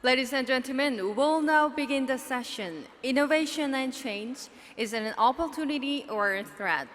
Ladies and gentlemen, we will now begin the session. Innovation and change, is it an opportunity or a threat?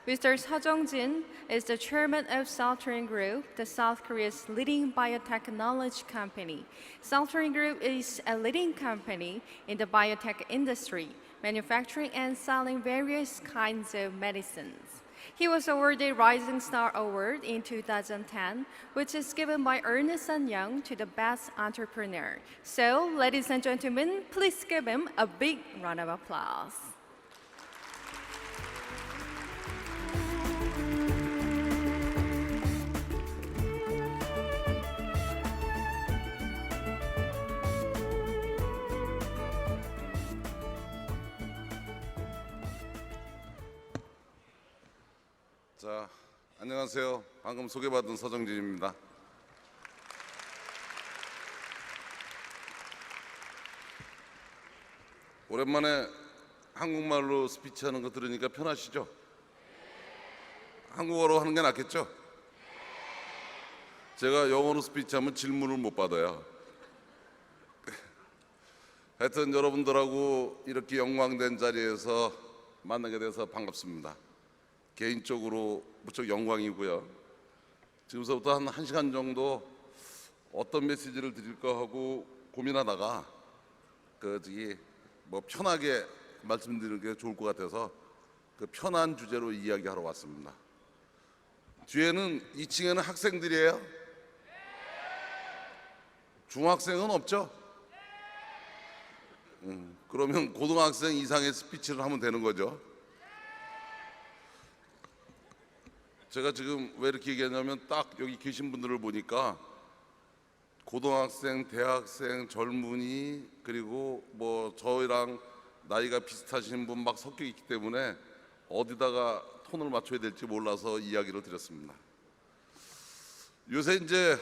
Mr. Seo Jong-jin is the chairman of Southern Group, the South Korea's leading biotechnology company. Southern Group is a leading company in the biotech industry, manufacturing and selling various kinds of medicines. He was awarded Rising Star Award in 2010, which is given by Ernst & Young to the best entrepreneur. So, ladies and gentlemen, please give him a big round of applause. 자, 안녕하세요. 방금 소개받은 서정진입니다. 오랜만에 한국말로 스피치하는 거 들으니까 편하시죠? 한국어로 하는 게 낫겠죠? 제가 영어로 스피치하면 질문을 못 받아요. 하여튼 여러분들하고 이렇게 영광된 자리에서 만나게 돼서 반갑습니다. 개인적으로 무척 영광이고요. 지금서부터 한 1시간 정도 어떤 메시지를 드릴까 하고 고민하다가 편하게 말씀드리는 게 좋을 것 같아서 그 편한 주제로 이야기하러 왔습니다. 뒤에는 2층에는 학생들이에요? 중학생은 없죠? 그러면 고등학생 이상의 스피치를 하면 되는 거죠. 제가 지금 왜 이렇게 얘기하냐면 딱 여기 계신 분들을 보니까 고등학생, 대학생, 젊은이 그리고 뭐 저희랑 나이가 비슷하신 분 막 섞여 있기 때문에 어디다가 톤을 맞춰야 될지 몰라서 이야기를 드렸습니다. 요새 이제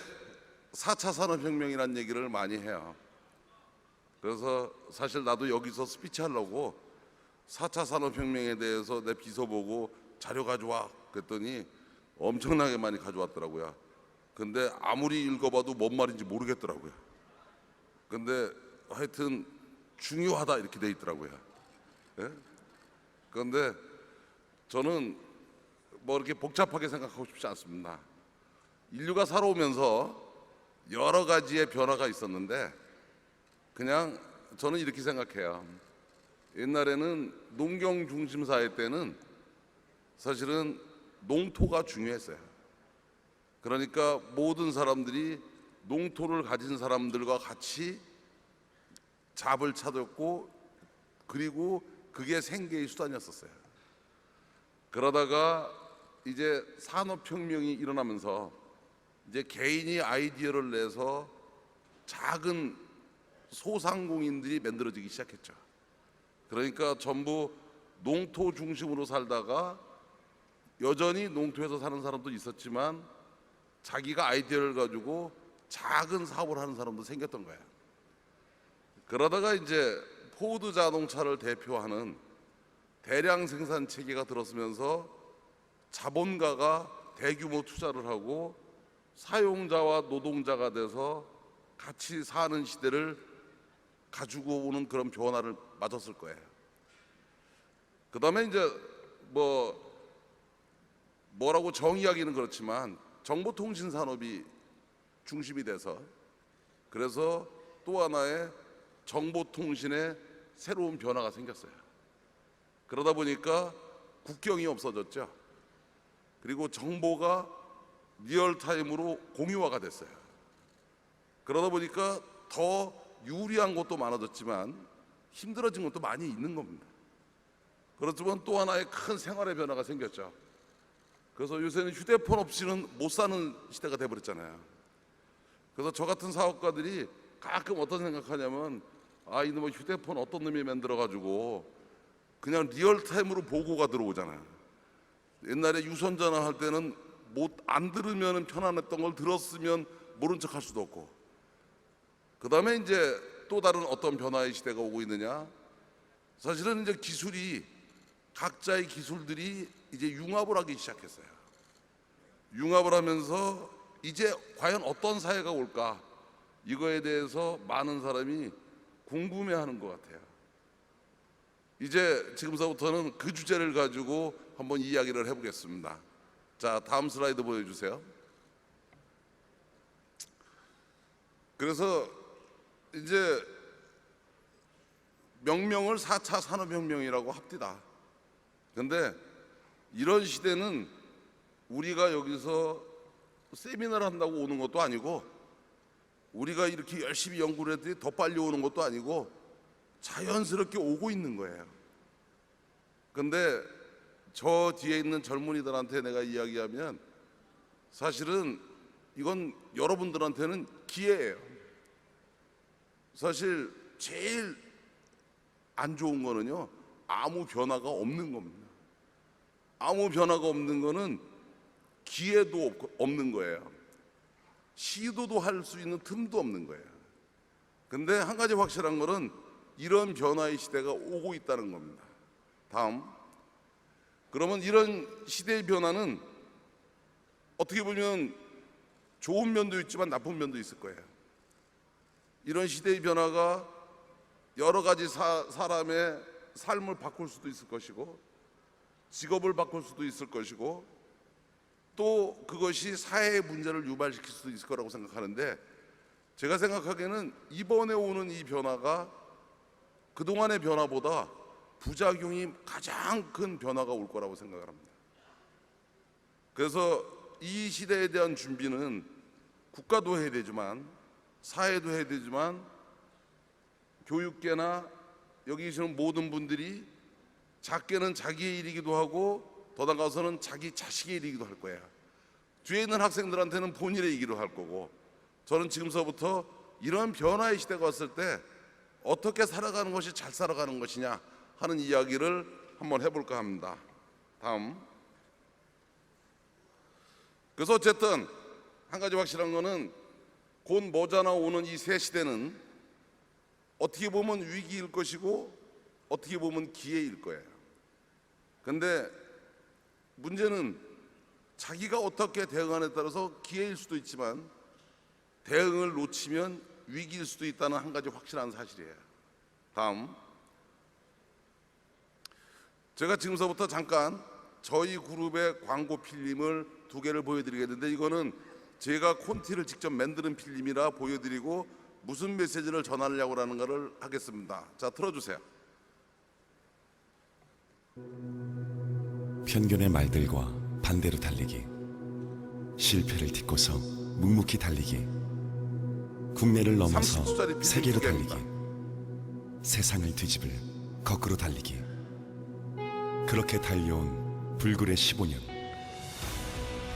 4차 산업혁명이라는 얘기를 많이 해요. 그래서 사실 나도 여기서 스피치 하려고 4차 산업혁명에 대해서 내 비서 보고 자료 가져와 그랬더니 엄청나게 많이 가져왔더라고요. 근데 아무리 읽어봐도 뭔 말인지 모르겠더라고요. 근데 하여튼 중요하다 이렇게 돼 있더라고요. 예? 그런데 저는 뭐 이렇게 복잡하게 생각하고 싶지 않습니다. 인류가 살아오면서 여러 가지의 변화가 있었는데 그냥 저는 이렇게 생각해요. 옛날에는 농경 중심 사회 때는 사실은 농토가 중요했어요. 그러니까 모든 사람들이 농토를 가진 사람들과 같이 잡을 찾았고 그리고 그게 생계의 수단이었었어요. 그러다가 이제 산업혁명이 일어나면서 이제 개인이 아이디어를 내서 작은 소상공인들이 만들어지기 시작했죠. 그러니까 전부 농토 중심으로 살다가 여전히 농토에서 사는 사람도 있었지만 자기가 아이디어를 가지고 작은 사업을 하는 사람도 생겼던 거예요. 그러다가 이제 포드 자동차를 대표하는 대량 생산 체계가 들어서면서 자본가가 대규모 투자를 하고 사용자와 노동자가 돼서 같이 사는 시대를 가지고 오는 그런 변화를 맞았을 거예요. 그 다음에 이제 뭐라고 정의하기는 그렇지만 정보통신 산업이 중심이 돼서 그래서 또 하나의 정보통신의 새로운 변화가 생겼어요. 그러다 보니까 국경이 없어졌죠. 그리고 정보가 리얼타임으로 공유화가 됐어요. 그러다 보니까 더 유리한 것도 많아졌지만 힘들어진 것도 많이 있는 겁니다. 그렇지만 또 하나의 큰 생활의 변화가 생겼죠. 그래서 요새는 휴대폰 없이는 못 사는 시대가 돼버렸잖아요. 그래서 저 같은 사업가들이 가끔 어떤 생각하냐면 이놈의 휴대폰 어떤 놈이 만들어가지고 그냥 리얼타임으로 보고가 들어오잖아요. 옛날에 유선전화 할 때는 안 들으면 편안했던 걸 들었으면 모른 척 할 수도 없고 그 다음에 이제 또 다른 어떤 변화의 시대가 오고 있느냐, 사실은 이제 기술이 각자의 기술들이 이제 융합을 하기 시작했어요. 융합을 하면서 이제 과연 어떤 사회가 올까, 이거에 대해서 많은 사람이 궁금해하는 것 같아요. 이제 지금서부터는 그 주제를 가지고 한번 이야기를 해보겠습니다. 자, 다음 슬라이드 보여주세요. 그래서 이제 명명을 4차 산업혁명이라고 합디다. 근데 이런 시대는 우리가 여기서 세미나를 한다고 오는 것도 아니고, 우리가 이렇게 열심히 연구를 했더니 더 빨리 오는 것도 아니고 자연스럽게 오고 있는 거예요. 근데 저 뒤에 있는 젊은이들한테 내가 이야기하면 사실은 이건 여러분들한테는 기회예요. 사실 제일 안 좋은 거는요, 아무 변화가 없는 겁니다. 아무 변화가 없는 거는 기회도 없는 거예요. 시도도 할 수 있는 틈도 없는 거예요. 근데 한 가지 확실한 거는 이런 변화의 시대가 오고 있다는 겁니다. 다음. 그러면 이런 시대의 변화는 어떻게 보면 좋은 면도 있지만 나쁜 면도 있을 거예요. 이런 시대의 변화가 여러 가지 사람의 삶을 바꿀 수도 있을 것이고, 직업을 바꿀 수도 있을 것이고, 또 그것이 사회의 문제를 유발시킬 수도 있을 거라고 생각하는데, 제가 생각하기에는 이번에 오는 이 변화가 그동안의 변화보다 부작용이 가장 큰 변화가 올 거라고 생각을 합니다. 그래서 이 시대에 대한 준비는 국가도 해야 되지만, 사회도 해야 되지만, 교육계나 여기 계시는 모든 분들이 작게는 자기의 일이기도 하고 더 나아가서는 자기 자식의 일이기도 할 거예요. 뒤에 있는 학생들한테는 본인의 일이기도 할 거고, 저는 지금서부터 이런 변화의 시대가 왔을 때 어떻게 살아가는 것이 잘 살아가는 것이냐 하는 이야기를 한번 해볼까 합니다. 다음. 그래서 어쨌든 한 가지 확실한 거는 곧 머지않아 오는 이 새 시대는 어떻게 보면 위기일 것이고 어떻게 보면 기회일 거예요. 근데 문제는 자기가 어떻게 대응하느냐에 따라서 기회일 수도 있지만 대응을 놓치면 위기일 수도 있다는 한 가지 확실한 사실이에요. 다음. 제가 지금서부터 잠깐 저희 그룹의 광고 필름을 2개를 보여드리겠는데, 이거는 제가 콘티를 직접 만드는 필름이라 보여드리고 무슨 메시지를 전하려고 하는 것을 하겠습니다. 자, 틀어주세요. 편견의 말들과 반대로 달리기, 실패를 딛고서 묵묵히 달리기, 국내를 넘어서 30초짜리 필름 세계로 2개입니다. 달리기, 세상을 뒤집을 거꾸로 달리기. 그렇게 달려온 불굴의 15년,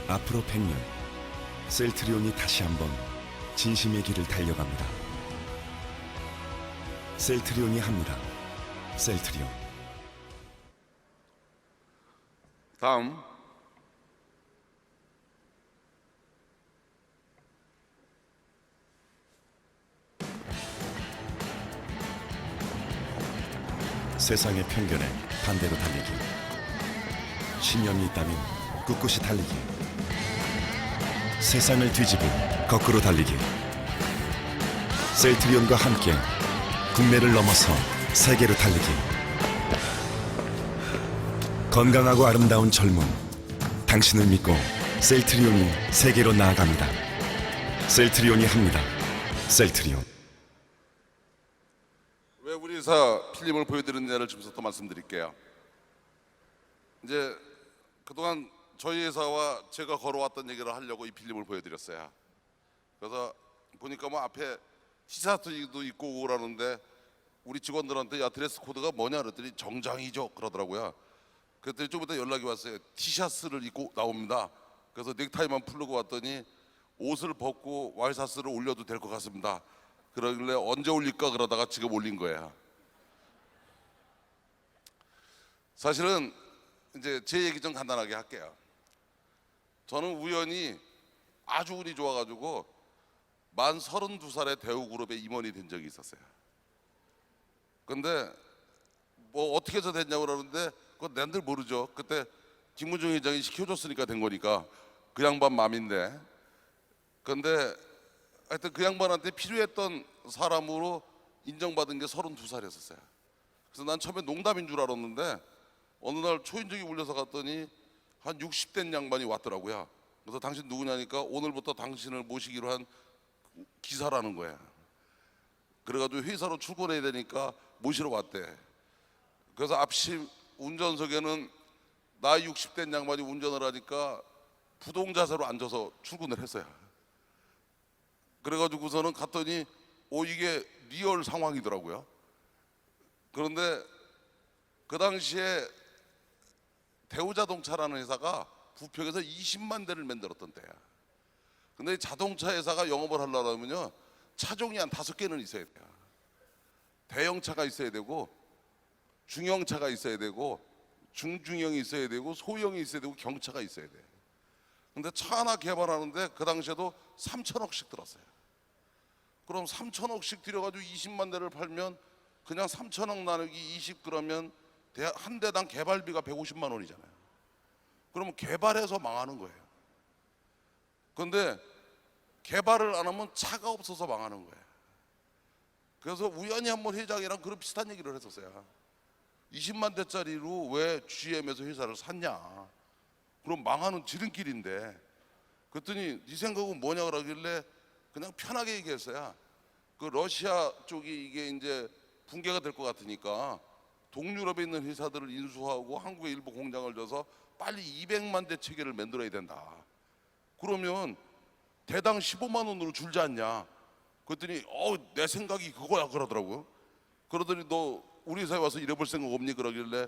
앞으로 100년, 셀트리온이 다시 한번 진심의 길을 달려갑니다. 셀트리온이 합니다. 셀트리온. 다음. 세상의 편견에 반대로 달리기. 신념이 있다면 꿋꿋이 달리기. 세상을 뒤집을 거꾸로 달리기. 셀트리온과 함께 국내를 넘어서 세계로 달리기. 건강하고 아름다운 젊음, 당신을 믿고 셀트리온이 세계로 나아갑니다. 셀트리온이 합니다. 셀트리온. 왜 우리 회사 필름을 보여드렸느냐를 지금부터 말씀드릴게요. 이제 그동안 저희 회사와 제가 걸어왔던 얘기를 하려고 이 필름을 보여드렸어요. 그래서 보니까 뭐 앞에 티셔츠도 입고 오라는데 우리 직원들한테 야 드레스 코드가 뭐냐 그랬더니 정장이죠 그러더라고요. 그랬더니 좀 이따 연락이 왔어요. 티셔츠를 입고 나옵니다. 그래서 넥타이만 풀르고 왔더니 옷을 벗고 와이셔츠를 올려도 될 것 같습니다. 그러길래 언제 올릴까 그러다가 지금 올린 거예요. 사실은 이제 제 얘기 좀 간단하게 할게요. 저는 우연히 아주 운이 좋아가지고 만 32살에 대우그룹에 임원이 된 적이 있었어요. 근데 뭐 어떻게 해서 됐냐고 그러는데 그건 난들 모르죠. 그때 김문중 회장이 시켜줬으니까 된 거니까 그 양반 맘인데. 근데 하여튼 그 양반한테 필요했던 사람으로 인정받은 게 32살이었어요. 그래서 난 처음에 농담인 줄 알았는데 어느 날 초인종이 울려서 갔더니 한 60대 양반이 왔더라고요. 그래서 당신 누구냐니까 오늘부터 당신을 모시기로 한 기사라는 거야. 그래가지고 회사로 출근해야 되니까 모시러 왔대. 그래서 앞심 운전석에는 나이 60대 양반이 운전을 하니까 부동자세로 앉아서 출근을 했어요. 그래가지고서는 갔더니 이게 리얼 상황이더라고요. 그런데 그 당시에 대우자동차라는 회사가 부평에서 20만 대를 만들었던 때야. 근데 자동차 회사가 영업을 하려면요 차종이 한 5개는 있어야 돼요. 대형차가 있어야 되고 중형차가 있어야 되고 중중형이 있어야 되고 소형이 있어야 되고 경차가 있어야 돼. 근데 차 하나 개발하는데 그 당시에도 3천억씩 들었어요. 그럼 3천억씩 들여가지고 20만 대를 팔면 그냥 3천억 나누기 20 그러면 한 대당 개발비가 150만 원이잖아요. 그러면 개발해서 망하는 거예요. 그런데 개발을 안 하면 차가 없어서 망하는 거예요. 그래서 우연히 한번 회장이랑 그런 비슷한 얘기를 했었어요. 20만 대짜리로 왜 GM에서 회사를 샀냐? 그럼 망하는 지름길인데. 그랬더니 네 생각은 뭐냐 그러길래 그냥 편하게 얘기했어요. 그 러시아 쪽이 이게 이제 붕괴가 될 것 같으니까 동유럽에 있는 회사들을 인수하고 한국에 일부 공장을 줘서 빨리 200만 대 체계를 만들어야 된다. 그러면 대당 15만 원으로 줄지 않냐? 그랬더니 내 생각이 그거야 그러더라고요. 그러더니 너 우리 회사에 와서 일해볼 생각 없니? 그러길래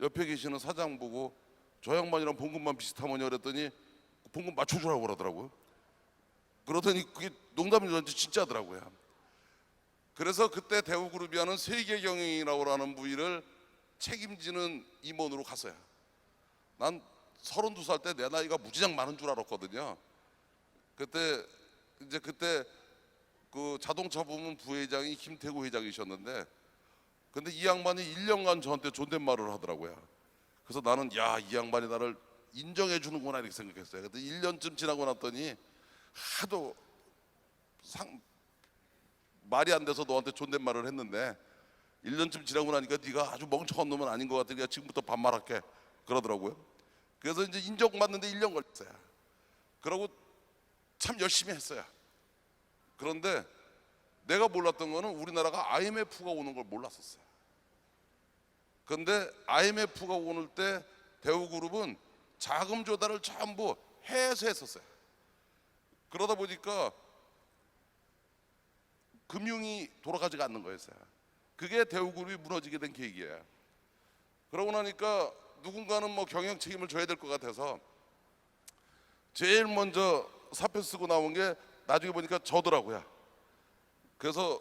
옆에 계시는 사장 보고 저 양반이랑 봉급만 비슷하면요 그랬더니 봉급 맞춰주라고 그러더라고요. 그러더니 그게 농담인 줄 알았는지 진짜더라고요. 그래서 그때 대우그룹이 하는 세계경영이라고 하는 부위를 책임지는 임원으로 갔어요. 난 32살 때 내 나이가 무지장 많은 줄 알았거든요. 그때 그 자동차 부문 부회장이 김태구 회장이셨는데 근데 이 양반이 1년간 저한테 존댓말을 하더라고요. 그래서 나는 이 양반이 나를 인정해 주는구나 이렇게 생각했어요. 근데 1년쯤 지나고 났더니 하도 말이 안 돼서 너한테 존댓말을 했는데 1년쯤 지나고 나니까 네가 아주 멍청한 놈은 아닌 것 같으니까 지금부터 반말할게 그러더라고요. 그래서 이제 인정받는데 1년 걸렸어요. 그러고 참 열심히 했어요. 그런데 내가 몰랐던 거는 우리나라가 IMF가 오는 걸 몰랐었어요. 그런데 IMF가 오는 때 대우그룹은 자금 조달을 전부 해외에서 했었어요. 그러다 보니까 금융이 돌아가지가 않는 거였어요. 그게 대우그룹이 무너지게 된 계기예요. 그러고 나니까 누군가는 뭐 경영 책임을 져야 될 것 같아서 제일 먼저 사표 쓰고 나온 게 나중에 보니까 저더라고요. 그래서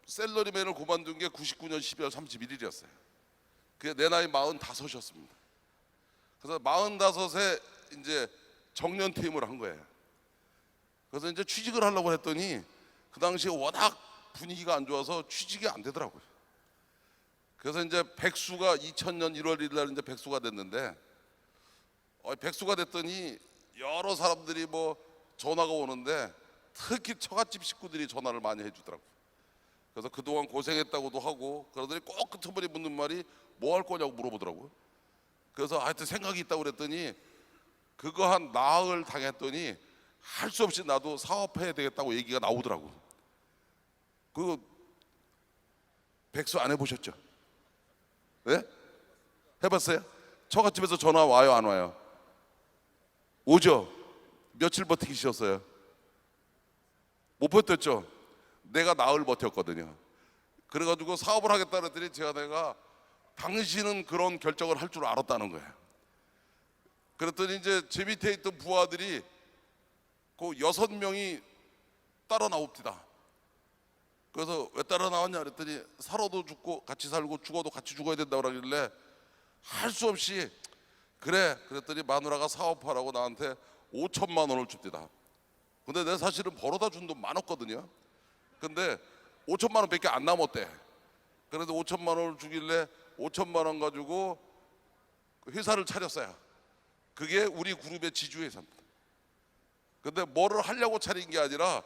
셀러리맨을 그만둔 게 99년 12월 31일이었어요. 그게 내 나이 45이었습니다. 그래서 45에 이제 정년 퇴임을 한 거예요. 그래서 이제 취직을 하려고 했더니 그 당시에 워낙 분위기가 안 좋아서 취직이 안 되더라고요. 그래서 이제 백수가 2000년 1월 1일 날 이제 백수가 됐는데 백수가 됐더니 여러 사람들이 뭐 전화가 오는데 특히 처갓집 식구들이 전화를 많이 해주더라고요. 그래서 그동안 고생했다고도 하고 그러더니 꼭 끝머리 묻는 말이 뭐 할 거냐고 물어보더라고요. 그래서 하여튼 생각이 있다고 그랬더니 그거 한 나흘 당했더니 할 수 없이 나도 사업해야 되겠다고 얘기가 나오더라고. 그 백수 안 해보셨죠? 네? 해봤어요? 처갓집에서 전화 와요 안 와요? 오죠? 며칠 버티기셨어요? 못 버텼죠? 내가 나흘 버텼거든요. 그래가지고 사업을 하겠다 그랬더니 내가 당신은 그런 결정을 할 줄 알았다는 거예요. 그랬더니 이제 제 밑에 있던 부하들이 그 6명이 따라 나옵니다. 그래서 왜 따라 나왔냐 그랬더니 살아도 죽고 같이 살고 죽어도 같이 죽어야 된다고 그러길래 할 수 없이 그래 그랬더니 마누라가 사업하라고 나한테 5천만 원을 줍니다. 근데 내가 사실은 벌어다 준 돈 많았거든요. 근데 5천만 원밖에 안 남았대. 그래도 5천만 원을 주길래 5천만 원 가지고 회사를 차렸어요. 그게 우리 그룹의 지주회사입니다. 근데 뭐를 하려고 차린 게 아니라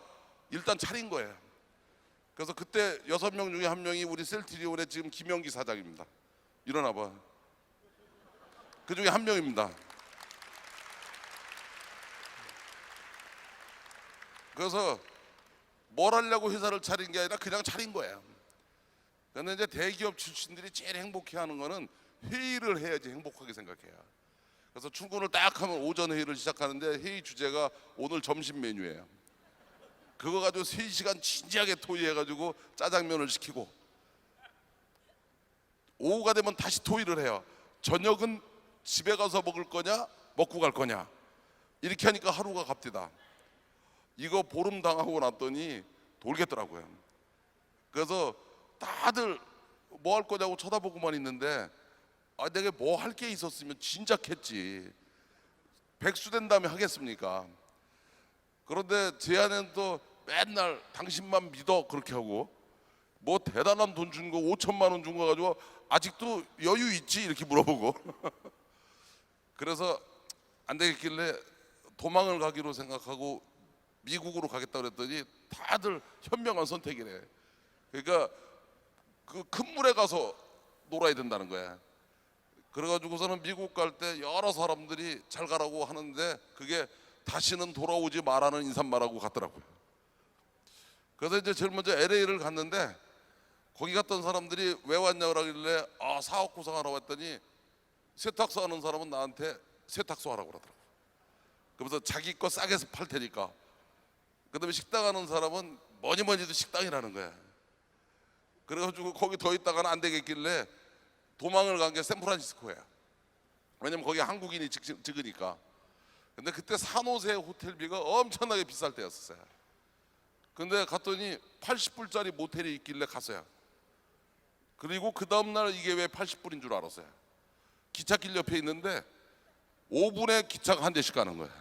일단 차린 거예요. 그래서 그때 6명 중에 1명이 우리 셀트리온의 지금 김영기 사장입니다. 일어나 봐. 그 중에 1명입니다. 그래서 뭘 하려고 회사를 차린 게 아니라 그냥 차린 거예요. 근데 이제 대기업 출신들이 제일 행복해하는 거는 회의를 해야지 행복하게 생각해요. 그래서 출근을 딱 하면 오전 회의를 시작하는데 회의 주제가 오늘 점심 메뉴예요. 그거 가지고 3시간 진지하게 토의해가지고 짜장면을 시키고, 오후가 되면 다시 토의를 해요. 저녁은 집에 가서 먹을 거냐 먹고 갈 거냐. 이렇게 하니까 하루가 갑디다. 이거 보름 당하고 났더니 돌겠더라고요. 그래서 다들 뭐 할 거냐고 쳐다보고만 있는데, 내가 뭐 할 게 있었으면 진작 했지. 백수된 다음에 하겠습니까? 그런데 제 안에는 또 맨날 당신만 믿어 그렇게 하고, 뭐 대단한 돈 준 거 5천만 원 준 거 가지고 아직도 여유 있지 이렇게 물어보고 그래서 안 되겠길래 도망을 가기로 생각하고 미국으로 가겠다 그랬더니 다들 현명한 선택이래. 그러니까 그 큰 물에 가서 놀아야 된다는 거야. 그래가지고서는 미국 갈 때 여러 사람들이 잘 가라고 하는데 그게 다시는 돌아오지 말라는 인사말하고 갔더라고요. 그래서 이제 제일 먼저 LA를 갔는데, 거기 갔던 사람들이 왜 왔냐고 그러길래 사업 구상하러 왔더니 세탁소 하는 사람은 나한테 세탁소 하라고 그러더라고요. 그러면서 자기 거 싸게 팔 테니까. 그다음에 식당 하는 사람은 뭐니 뭐니 해도 식당이라는 거야. 그래가지고 거기 더 있다가는 안 되겠길래 도망을 간 게 샌프란시스코야. 왜냐면 거기 한국인이 적으니까. 근데 그때 산호세 호텔비가 엄청나게 비쌀 때였어요. 근데 갔더니 80불짜리 모텔이 있길래 갔어요. 그리고 그 다음날 이게 왜 80불인 줄 알았어요. 기찻길 옆에 있는데 5분에 기차가 한 대씩 가는 거예요.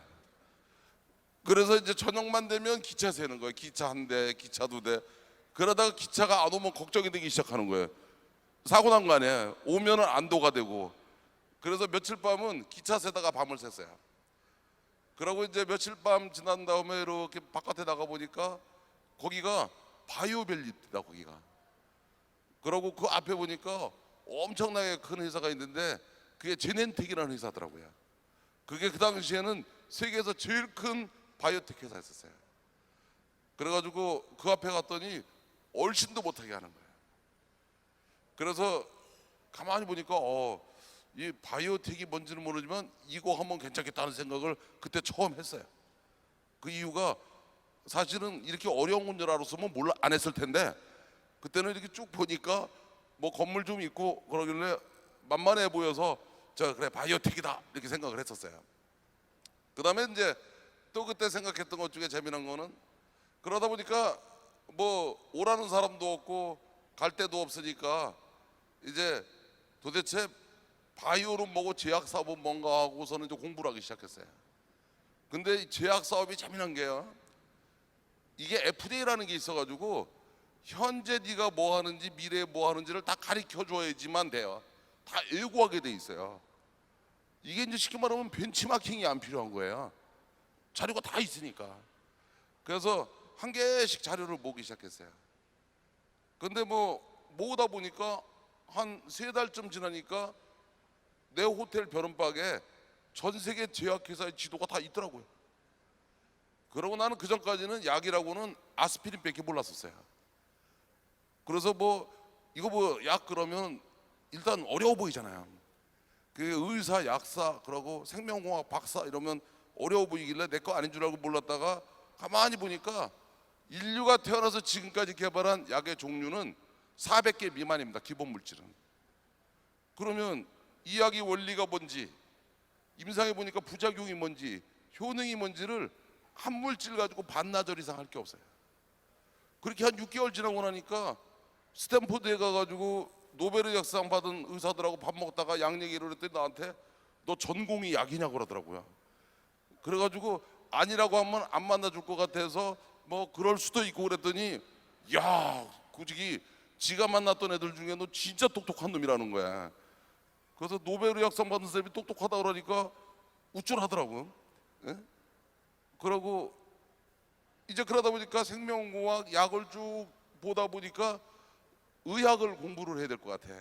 그래서 이제 저녁만 되면 기차 세는 거예요. 기차 한 대, 기차 2대. 그러다가 기차가 안 오면 걱정이 되기 시작하는 거예요. 사고 난 거 아니에요. 오면은 안도가 되고. 그래서 며칠 밤은 기차 세다가 밤을 샜어요. 그러고 이제 며칠 밤 지난 다음에 이렇게 바깥에 나가 보니까 거기가 바이오벨리다, 거기가. 그러고 그 앞에 보니까 엄청나게 큰 회사가 있는데 그게 제넨텍이라는 회사더라고요. 그게 그 당시에는 세계에서 제일 큰 바이오텍 회사였었어요. 그래가지고 그 앞에 갔더니 얼씬도 못하게 하는 거예요. 그래서 가만히 보니까 이 바이오텍이 뭔지는 모르지만 이거 하면 괜찮겠다는 생각을 그때 처음 했어요. 그 이유가 사실은 이렇게 어려운 건 줄 알았으면 몰라 안 했을 텐데, 그때는 이렇게 쭉 보니까 뭐 건물 좀 있고 그러길래 만만해 보여서 그래 바이오텍이다 이렇게 생각을 했었어요. 그 다음에 이제 또 그때 생각했던 것 중에 재미난 거는, 그러다 보니까 뭐 오라는 사람도 없고 갈 데도 없으니까 이제 도대체 바이오는 뭐고 제약 사업은 뭔가 하고서는 이제 공부를 하기 시작했어요. 근데 이 제약 사업이 재미난 게요, 이게 FDA라는 게 있어가지고 현재 네가 뭐 하는지 미래에 뭐 하는지를 다 가르쳐 줘야지만 돼요. 다 예고하게 돼 있어요. 이게 이제 쉽게 말하면 벤치마킹이 안 필요한 거예요. 자료가 다 있으니까. 그래서 한 개씩 자료를 모으기 시작했어요. 근데 뭐 모으다 보니까 한 3달쯤 지나니까 내 호텔 변원박에 전 세계 제약회사의 지도가 다 있더라고요. 그러고 나는 그 전까지는 약이라고는 아스피린밖에 몰랐었어요. 그래서 뭐 이거 뭐 약 그러면 일단 어려워 보이잖아요. 그 의사, 약사, 그러고 생명공학 박사 이러면 어려워 보이길래 내 거 아닌 줄 알고 몰랐다가 가만히 보니까 인류가 태어나서 지금까지 개발한 약의 종류는 400개 미만입니다. 기본 물질은. 그러면 이 약의 원리가 뭔지, 임상해 보니까 부작용이 뭔지, 효능이 뭔지를 한 물질 가지고 반나절 이상 할 게 없어요. 그렇게 한 6개월 지나고 나니까 스탠포드에 가가지고 노벨의 약상 받은 의사들하고 밥 먹다가 약 얘기를 했더니 나한테 너 전공이 약이냐고 그러더라고요. 그래가지고 아니라고 하면 안 만나줄 것 같아서 뭐 그럴 수도 있고 그랬더니, 야, 굳이 지가 만났던 애들 중에 너 진짜 똑똑한 놈이라는 거야. 그래서 노벨의 약상 받은 사람이 똑똑하다 그러니까 우쭐하더라고요. 예? 그러고 이제 그러다 보니까 생명공학 약을 쭉 보다 보니까 의학을 공부를 해야 될 것 같아.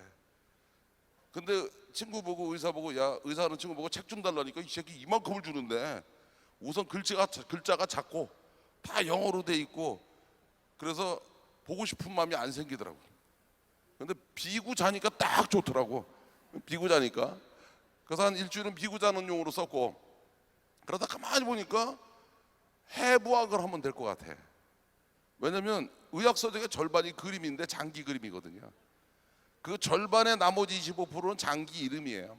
근데 친구 보고 의사 보고 야 의사하는 친구 보고 책 좀 달라니까 이 새끼 이만큼을 주는데 우선 글자가 작고 다 영어로 돼 있고 그래서 보고 싶은 마음이 안 생기더라고. 근데 비구자니까 딱 좋더라고. 비구자니까. 그래서 한 일주일은 비구자는 용어로 썼고 그러다 가만히 보니까 해부학을 하면 될 것 같아. 왜냐면 의학 서적의 절반이 그림인데 장기 그림이거든요. 그 절반의 나머지 25%는 장기 이름이에요.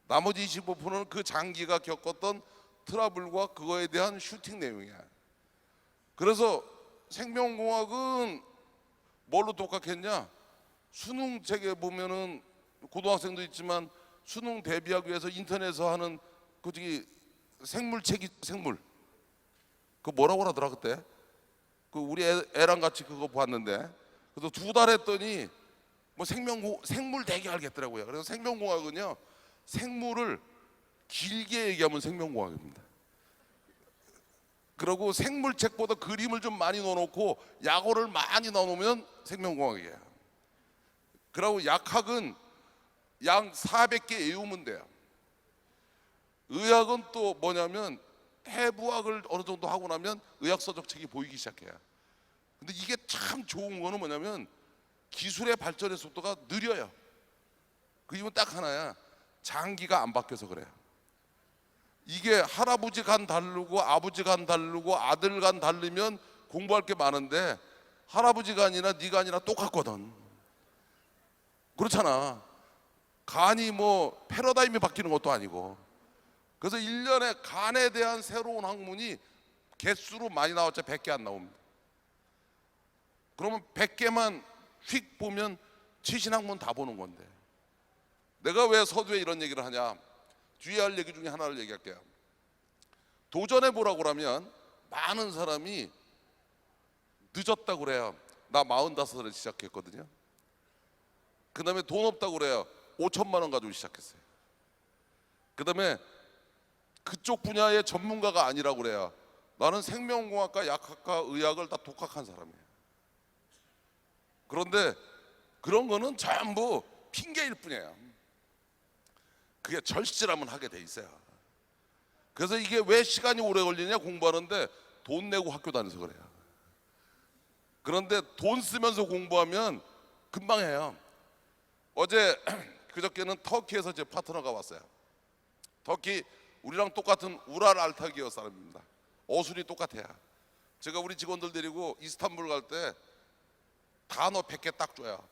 나머지 25%는 그 장기가 겪었던 트러블과 그거에 대한 슈팅 내용이야. 그래서 생명공학은 뭘로 독학했냐? 수능 책에 보면은 고등학생도 있지만 수능 대비하기 위해서 인터넷에서 하는 그 저기 생물책이 생물. 그 뭐라고 하더라 그때? 그 우리 애랑 같이 그거 봤는데 그래서 2달 했더니 뭐 생물 되게 알겠더라고요. 그래서 생명공학은요 생물을 길게 얘기하면 생명공학입니다. 그리고 생물책보다 그림을 좀 많이 넣어놓고 약어를 많이 넣어놓으면 생명공학이에요. 그리고 약학은 양 400개 외우면 돼요. 의학은 또 뭐냐면 해부학을 어느 정도 하고 나면 의학서적 책이 보이기 시작해요. 근데 이게 참 좋은 거는 뭐냐면 기술의 발전의 속도가 느려요. 그 이유는 딱 하나야. 장기가 안 바뀌어서 그래요. 이게 할아버지 간 다르고 아버지 간 다르고 아들 간 다르면 공부할 게 많은데 할아버지 간이나 네 간이나 똑같거든. 그렇잖아. 간이 뭐 패러다임이 바뀌는 것도 아니고. 그래서 1년에 간에 대한 새로운 학문이 개수로 많이 나왔자 100개 안 나옵니다. 그러면 100개만 휙 보면 최신학문 다 보는 건데 내가 왜 서두에 이런 얘기를 하냐. 뒤에 할 얘기 중에 하나를 얘기할게요. 도전해 보라고 그러면 많은 사람이 늦었다고 그래요. 나 45살에 시작했거든요. 그 다음에 돈 없다고 그래요. 5천만 원 가지고 시작했어요. 그 다음에 그쪽 분야의 전문가가 아니라고 그래요. 나는 생명공학과 약학과 의학을 다 독학한 사람이에요. 그런데 그런 거는 전부 핑계일 뿐이에요. 그게 절실하면 하게 돼 있어요. 그래서 이게 왜 시간이 오래 걸리냐 공부하는데 돈 내고 학교 다녀서 그래요. 그런데 돈 쓰면서 공부하면 금방 해요. 어제 그저께는 터키에서 제 파트너가 왔어요. 터키 우리랑 똑같은 우랄 알타기어 사람입니다. 어순이 똑같아요. 제가 우리 직원들 데리고 이스탄불 갈 때 단어 100개 딱 줘요.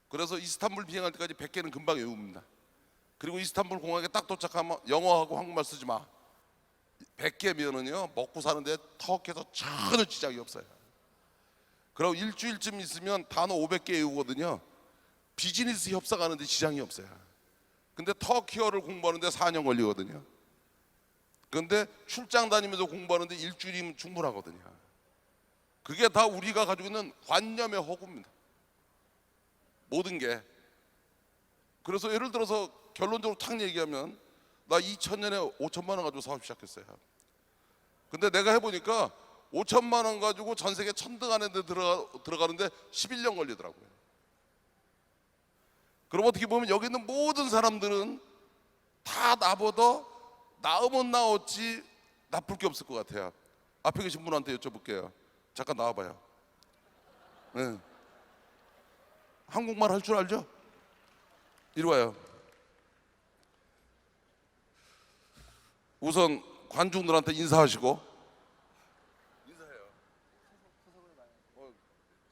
그래서 이스탄불 비행할 때까지 100개는 금방 외웁니다. 그리고 이스탄불 공항에 딱 도착하면 영어하고 한국말 쓰지 마. 100개면은요 먹고 사는데 터키에서 전혀 지장이 없어요. 그리고 일주일쯤 있으면 단어 500개 외우거든요. 비즈니스 협상하는데 지장이 없어요. 근데 터키어를 공부하는데 4년 걸리거든요. 그런데 출장 다니면서 공부하는데 일주일이면 충분하거든요. 그게 다 우리가 가지고 있는 관념의 허구입니다. 모든 게. 그래서 예를 들어서 결론적으로 탁 얘기하면 나 2000년에 5천만 원 가지고 사업 시작했어요. 근데 내가 해보니까 5천만 원 가지고 전 세계 천등 안에 들어가는데 11년 걸리더라고요. 그럼 어떻게 보면 여기 있는 모든 사람들은 다 나보다 나으면 나었지 나쁠 게 없을 것 같아요. 앞에 계신 분한테 여쭤볼게요. 잠깐 나와봐요. 네. 한국말 할 줄 알죠? 이리 와요. 우선 관중들한테 인사하시고. 인사해요.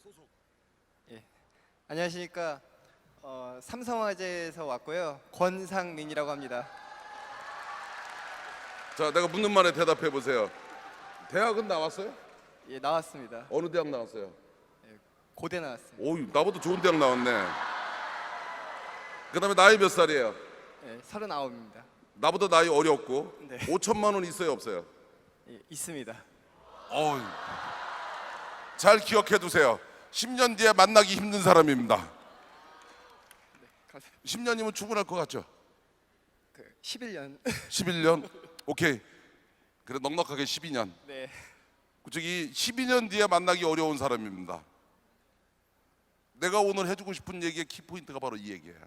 소속. 예. 안녕하십니까. 삼성화재에서 왔고요. 권상민이라고 합니다. 자, 내가 묻는 말에 대답해 보세요. 대학은 나왔어요? 예, 나왔습니다. 어느 대학 나왔어요? 고대 나왔습니다. 오, 나보다 좋은 대학 나왔네. 그다음에 나이 몇 살이에요? 예, 39입니다. 나보다 나이 어렸고. 네. 5천만 원 있어요, 없어요? 예, 있습니다. 어이. 잘 기억해 두세요. 10년 뒤에 만나기 힘든 사람입니다. 네, 감사합니다. 10년이면 충분할 것 같죠? 11년. 11년? 오케이. 그래 넉넉하게 12년. 네. 저기 12년 뒤에 만나기 어려운 사람입니다. 내가 오늘 해주고 싶은 얘기의 키포인트가 바로 이 얘기예요.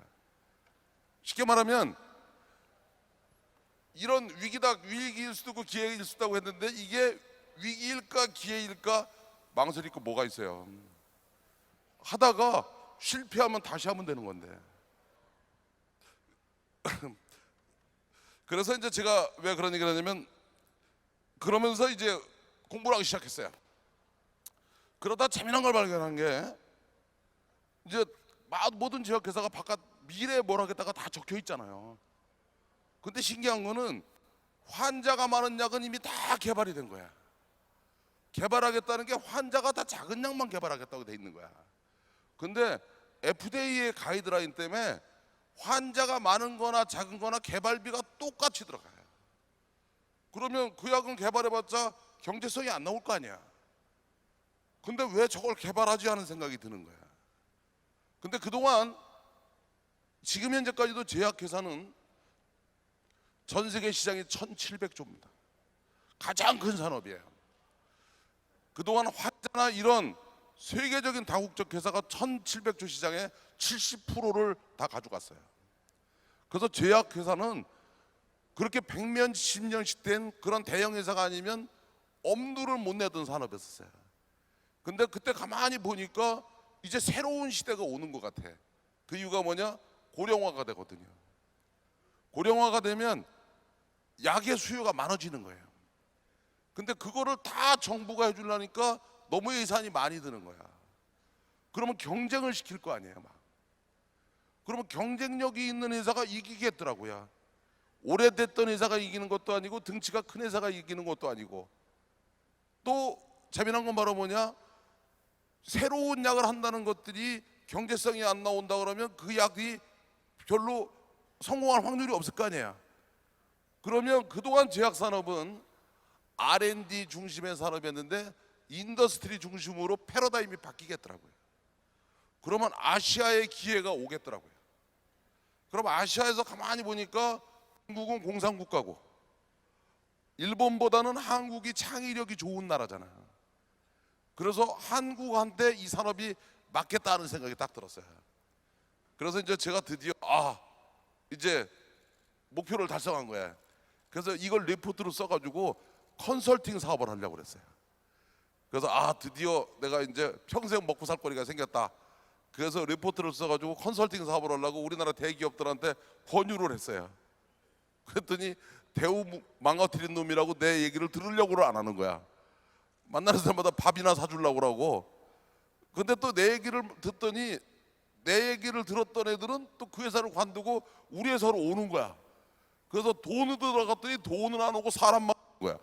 쉽게 말하면 이런 위기일 수도 있고 기회일 수도 있다고 했는데 이게 위기일까 기회일까 망설일 거 뭐가 있어요. 하다가 실패하면 다시 하면 되는 건데. 그래서 이제 제가 왜 그런 얘기를 하냐면 그러면서 이제 공부를 하기 시작했어요. 그러다 재미난 걸 발견한 게 이제 모든 제약회사가 바깥 미래에 뭘 하겠다가 다 적혀 있잖아요. 근데 신기한 거는 환자가 많은 약은 이미 다 개발이 된 거야. 개발하겠다는 게 환자가 다 작은 약만 개발하겠다고 돼 있는 거야. 근데 FDA의 가이드라인 때문에 환자가 많은 거나 작은 거나 개발비가 똑같이 들어가요. 그러면 그 약은 개발해봤자 경제성이 안 나올 거 아니야. 근데 왜 저걸 개발하지 하는 생각이 드는 거야. 근데 그동안 지금 현재까지도 제약회사는 전 세계 시장이 1,700조입니다. 가장 큰 산업이에요. 그동안 화자나 이런 세계적인 다국적 회사가 1,700조 시장의 70%를 다 가져갔어요. 그래서 제약회사는 그렇게 100년, 10년씩 된 그런 대형 회사가 아니면 엄두를 못 내던 산업이었어요. 근데 그때 가만히 보니까 이제 새로운 시대가 오는 것 같아. 그 이유가 뭐냐? 고령화가 되거든요. 고령화가 되면 약의 수요가 많아지는 거예요. 근데 그거를 다 정부가 해주려니까 너무 예산이 많이 드는 거야. 그러면 경쟁을 시킬 거 아니에요, 막. 그러면 경쟁력이 있는 회사가 이기겠더라고요. 오래됐던 회사가 이기는 것도 아니고 등치가 큰 회사가 이기는 것도 아니고. 또 재미난 건 바로 뭐냐? 새로운 약을 한다는 것들이 경제성이 안 나온다 그러면 그 약이 별로 성공할 확률이 없을 거 아니에요. 그러면 그동안 제약산업은 R&D 중심의 산업이었는데 인더스트리 중심으로 패러다임이 바뀌겠더라고요. 그러면 아시아의 기회가 오겠더라고요. 그럼 아시아에서 가만히 보니까 한국은 공산국가고 일본보다는 한국이 창의력이 좋은 나라잖아요. 그래서 한국한테 이 산업이 맞겠다는 생각이 딱 들었어요. 그래서 이제 제가 드디어 이제 목표를 달성한 거예요. 그래서 이걸 리포트로 써가지고 컨설팅 사업을 하려고 그랬어요. 그래서 드디어 내가 이제 평생 먹고 살 거리가 생겼다. 그래서 리포트를 써가지고 컨설팅 사업을 하려고 우리나라 대기업들한테 권유를 했어요. 그랬더니 대우 망가뜨린 놈이라고 내 얘기를 들으려고를 안 하는 거야. 만나는 사람마다 밥이나 사주려고 그러고. 근데 또 내 얘기를 듣더니 내 얘기를 들었던 애들은 또 그 회사를 관두고 우리 회사로 오는 거야. 그래서 돈을 들어갔더니 돈은 안 오고 사람만 오는 거야.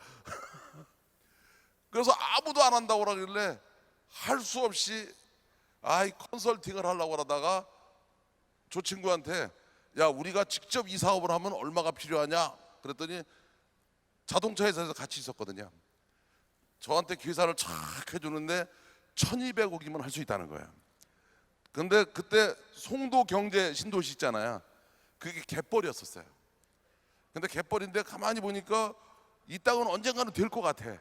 그래서 아무도 안 한다고 그러길래 할 수 없이 컨설팅을 하려고 하다가 저 친구한테 야 우리가 직접 이 사업을 하면 얼마가 필요하냐 그랬더니 자동차 회사에서 같이 있었거든요. 저한테 계산을 착 해주는데 1,200억이면 할 수 있다는 거예요. 근데 그때 송도 경제 신도시 있잖아요. 그게 갯벌이었었어요. 근데 갯벌인데 가만히 보니까 이 땅은 언젠가는 될 것 같아.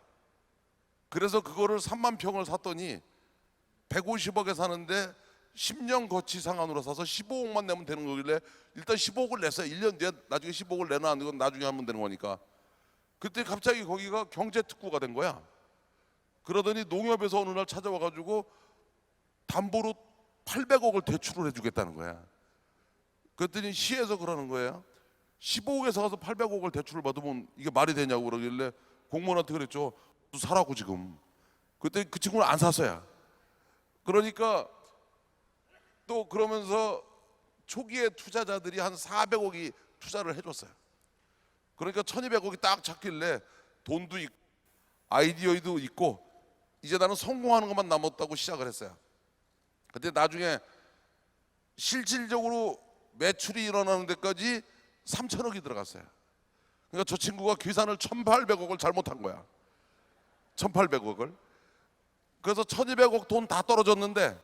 그래서 그거를 3만 평을 샀더니 150억에 사는데 10년 거치 상한으로 사서 15억만 내면 되는 거길래 일단 15억을 냈어요. 1년 뒤에 나중에 15억을 내나 안 되건 나중에 하면 되는 거니까. 그때 갑자기 거기가 경제특구가 된 거야. 그러더니 농협에서 어느 날 찾아와가지고 담보로 800억을 대출을 해주겠다는 거야. 그랬더니 시에서 그러는 거예요. 15억에 사서 800억을 대출을 받으면 이게 말이 되냐고 그러길래 공무원한테 그랬죠. 너 사라고 지금. 그때 그 친구는 안 샀어요. 그러니까 또 그러면서 초기에 투자자들이 한 400억이 투자를 해줬어요. 그러니까 1,200억이 딱 잡길래 돈도 있고 아이디어도 있고 이제 나는 성공하는 것만 남았다고 시작을 했어요. 근데 나중에 실질적으로 매출이 일어나는 데까지 3,000억이 들어갔어요. 그러니까 저 친구가 계산을 1,800억을 잘못한 거야. 1,800억을. 그래서 1,200억 돈 다 떨어졌는데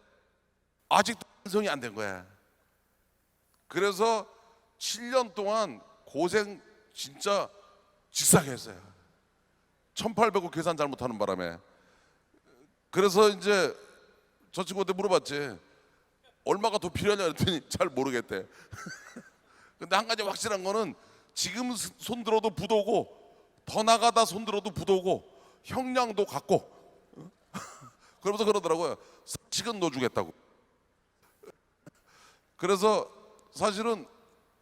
아직도 완성이 안 된 거야. 그래서 7년 동안 고생 진짜 직사게 했어요. 1,800억 계산 잘못하는 바람에. 그래서 이제 저 친구한테 물어봤지. 얼마가 더 필요하냐 그랬더니 잘 모르겠대. 근데 한 가지 확실한 거는 지금 손 들어도 부도고 더 나가다 손 들어도 부도고 형량도 같고 그러면서 그러더라고요. 지금 너 주겠다고. 그래서 사실은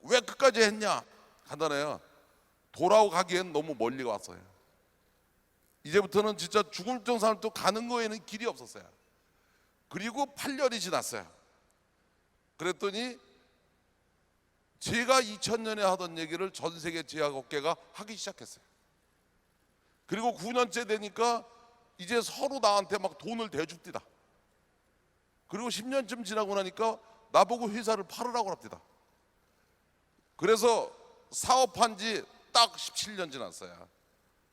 왜 끝까지 했냐? 간단해요. 돌아가기엔 너무 멀리 왔어요. 이제부터는 진짜 죽을 정상을 또 가는 거에는 길이 없었어요. 그리고 8년이 지났어요. 그랬더니 제가 2000년에 하던 얘기를 전 세계 제약업계가 하기 시작했어요. 그리고 9년째 되니까 이제 서로 나한테 막 돈을 대줍디다. 그리고 10년쯤 지나고 나니까 나보고 회사를 팔으라고 합디다. 그래서 사업한 지 딱 17년 지났어요.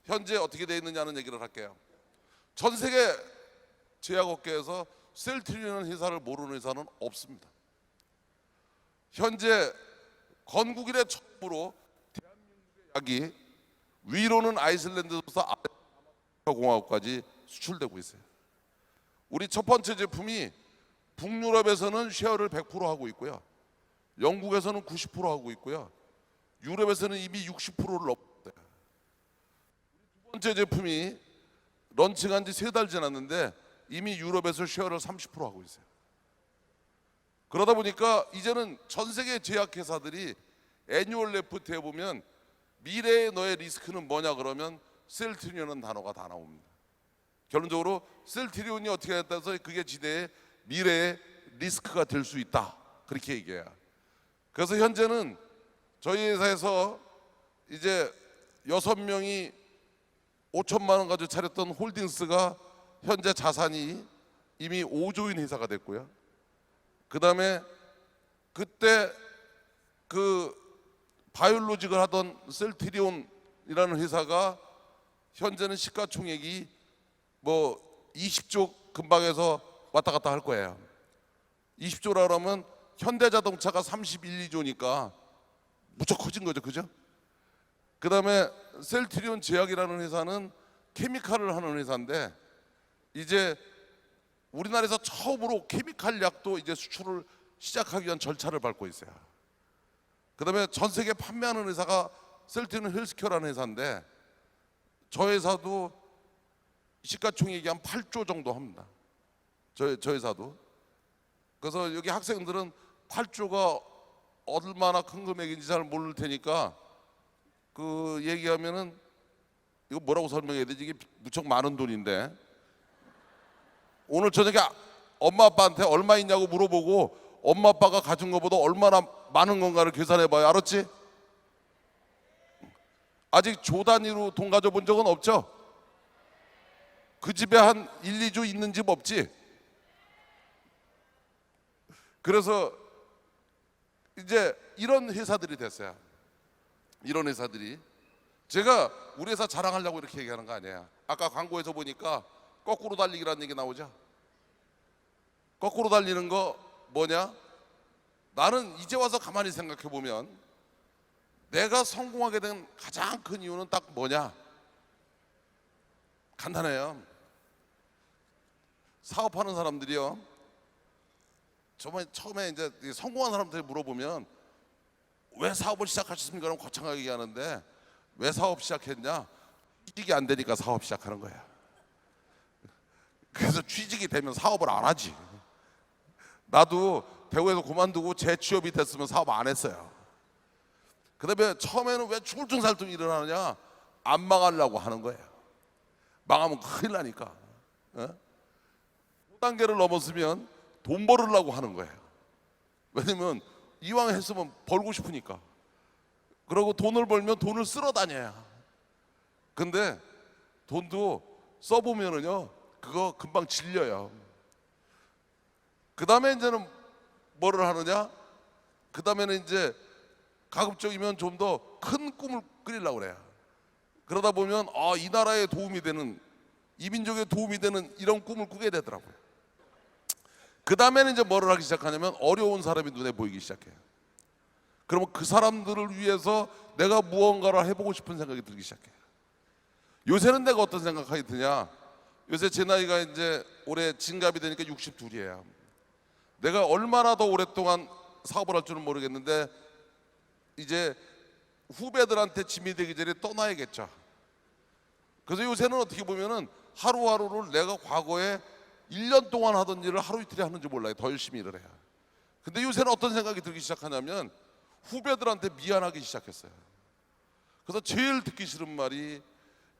현재 어떻게 되어 있느냐는 얘기를 할게요. 전 세계 제약업계에서 셀트리온이라는 회사를 모르는 회사는 없습니다. 현재 건국 이래 처음으로 대한민국의 약이 위로는 아이슬란드부터 공화국까지 수출되고 있어요. 우리 첫 번째 제품이 북유럽에서는 쉐어를 100% 하고 있고요. 영국에서는 90% 하고 있고요. 유럽에서는 이미 60%를 넘었어요. 두 번째 제품이 런칭한 지 3달 지났는데 이미 유럽에서 쉐어를 30% 하고 있어요. 그러다 보니까 이제는 전 세계 제약회사들이 애뉴얼 레포트에 보면 미래의 너의 리스크는 뭐냐 그러면 셀트리온이라는 단어가 다 나옵니다. 결론적으로 셀트리온이 어떻게 됐다 해서 그게 지대의 미래의 리스크가 될 수 있다. 그렇게 얘기해요. 그래서 현재는 저희 회사에서 이제 6명이 5천만 원 가지고 차렸던 홀딩스가 현재 자산이 이미 5조인 회사가 됐고요. 그 다음에 그때 그 바이올로직을 하던 셀트리온이라는 회사가 현재는 시가총액이 뭐 20조 근방에서 왔다 갔다 할 거예요. 20조라 그러면 현대자동차가 31, 2조니까 무척 커진 거죠, 그죠? 그 다음에 셀트리온 제약이라는 회사는 케미칼을 하는 회사인데 이제 우리나라에서 처음으로 케미칼 약도 이제 수출을 시작하기 위한 절차를 밟고 있어요. 그 다음에 전 세계 판매하는 회사가 셀트리온 헬스케어라는 회사인데 저 회사도 시가총액이 한 8조 정도 합니다. 저 회사도. 그래서 여기 학생들은 8조가 얼마나 큰 금액인지 잘 모를 테니까 그 얘기하면은 이거 뭐라고 설명해야 되지? 이게 무척 많은 돈인데 오늘 저녁에 엄마 아빠한테 얼마 있냐고 물어보고 엄마 아빠가 가진 것보다 얼마나 많은 건가를 계산해봐요. 알았지? 아직 조 단위로 돈 가져본 적은 없죠? 그 집에 한 1, 2조 있는 집 없지? 그래서 이제 이런 회사들이 됐어요. 이런 회사들이. 제가 우리 회사 자랑하려고 이렇게 얘기하는 거 아니에요. 아까 광고에서 보니까 거꾸로 달리기라는 얘기 나오죠. 거꾸로 달리는 거 뭐냐? 나는 이제 와서 가만히 생각해 보면 내가 성공하게 된 가장 큰 이유는 딱 뭐냐? 간단해요. 사업하는 사람들이요. 처음에 이제 성공한 사람들 물어보면 왜 사업을 시작하셨습니까? 그럼 거창하게 얘기하는데 왜 사업 시작했냐? 취직이 안 되니까 사업 시작하는 거야. 그래서 취직이 되면 사업을 안 하지. 나도 대구에서 그만두고 재취업이 됐으면 사업 안 했어요. 그다음에 처음에는 왜 죽을 둥 살 둥 일어나느냐? 안 망하려고 하는 거예요. 망하면 큰일 나니까. 5단계를 넘었으면 돈 벌으려고 하는 거예요. 왜냐면 이왕 했으면 벌고 싶으니까. 그리고 돈을 벌면 돈을 쓸어 다녀야. 근데 돈도 써보면은요 그거 금방 질려요. 그 다음에 이제는 뭐를 하느냐? 그 다음에는 이제 가급적이면 좀 더 큰 꿈을 꾸리려고 그래요. 그러다 보면 이 나라에 도움이 되는, 이 민족에 도움이 되는 이런 꿈을 꾸게 되더라고요. 그 다음에는 이제 뭐를 하기 시작하냐면 어려운 사람이 눈에 보이기 시작해요. 그러면 그 사람들을 위해서 내가 무언가를 해보고 싶은 생각이 들기 시작해요. 요새는 내가 어떤 생각이 드냐? 요새 제 나이가 이제 올해 진갑이 되니까 62이에요. 내가 얼마나 더 오랫동안 사업을 할 줄은 모르겠는데 이제 후배들한테 짐이 되기 전에 떠나야겠죠. 그래서 요새는 어떻게 보면은 하루하루를 내가 과거에 1년 동안 하던 일을 하루 이틀에 하는지 몰라요. 더 열심히 일을 해요. 근데 요새는 어떤 생각이 들기 시작하냐면 후배들한테 미안하기 시작했어요. 그래서 제일 듣기 싫은 말이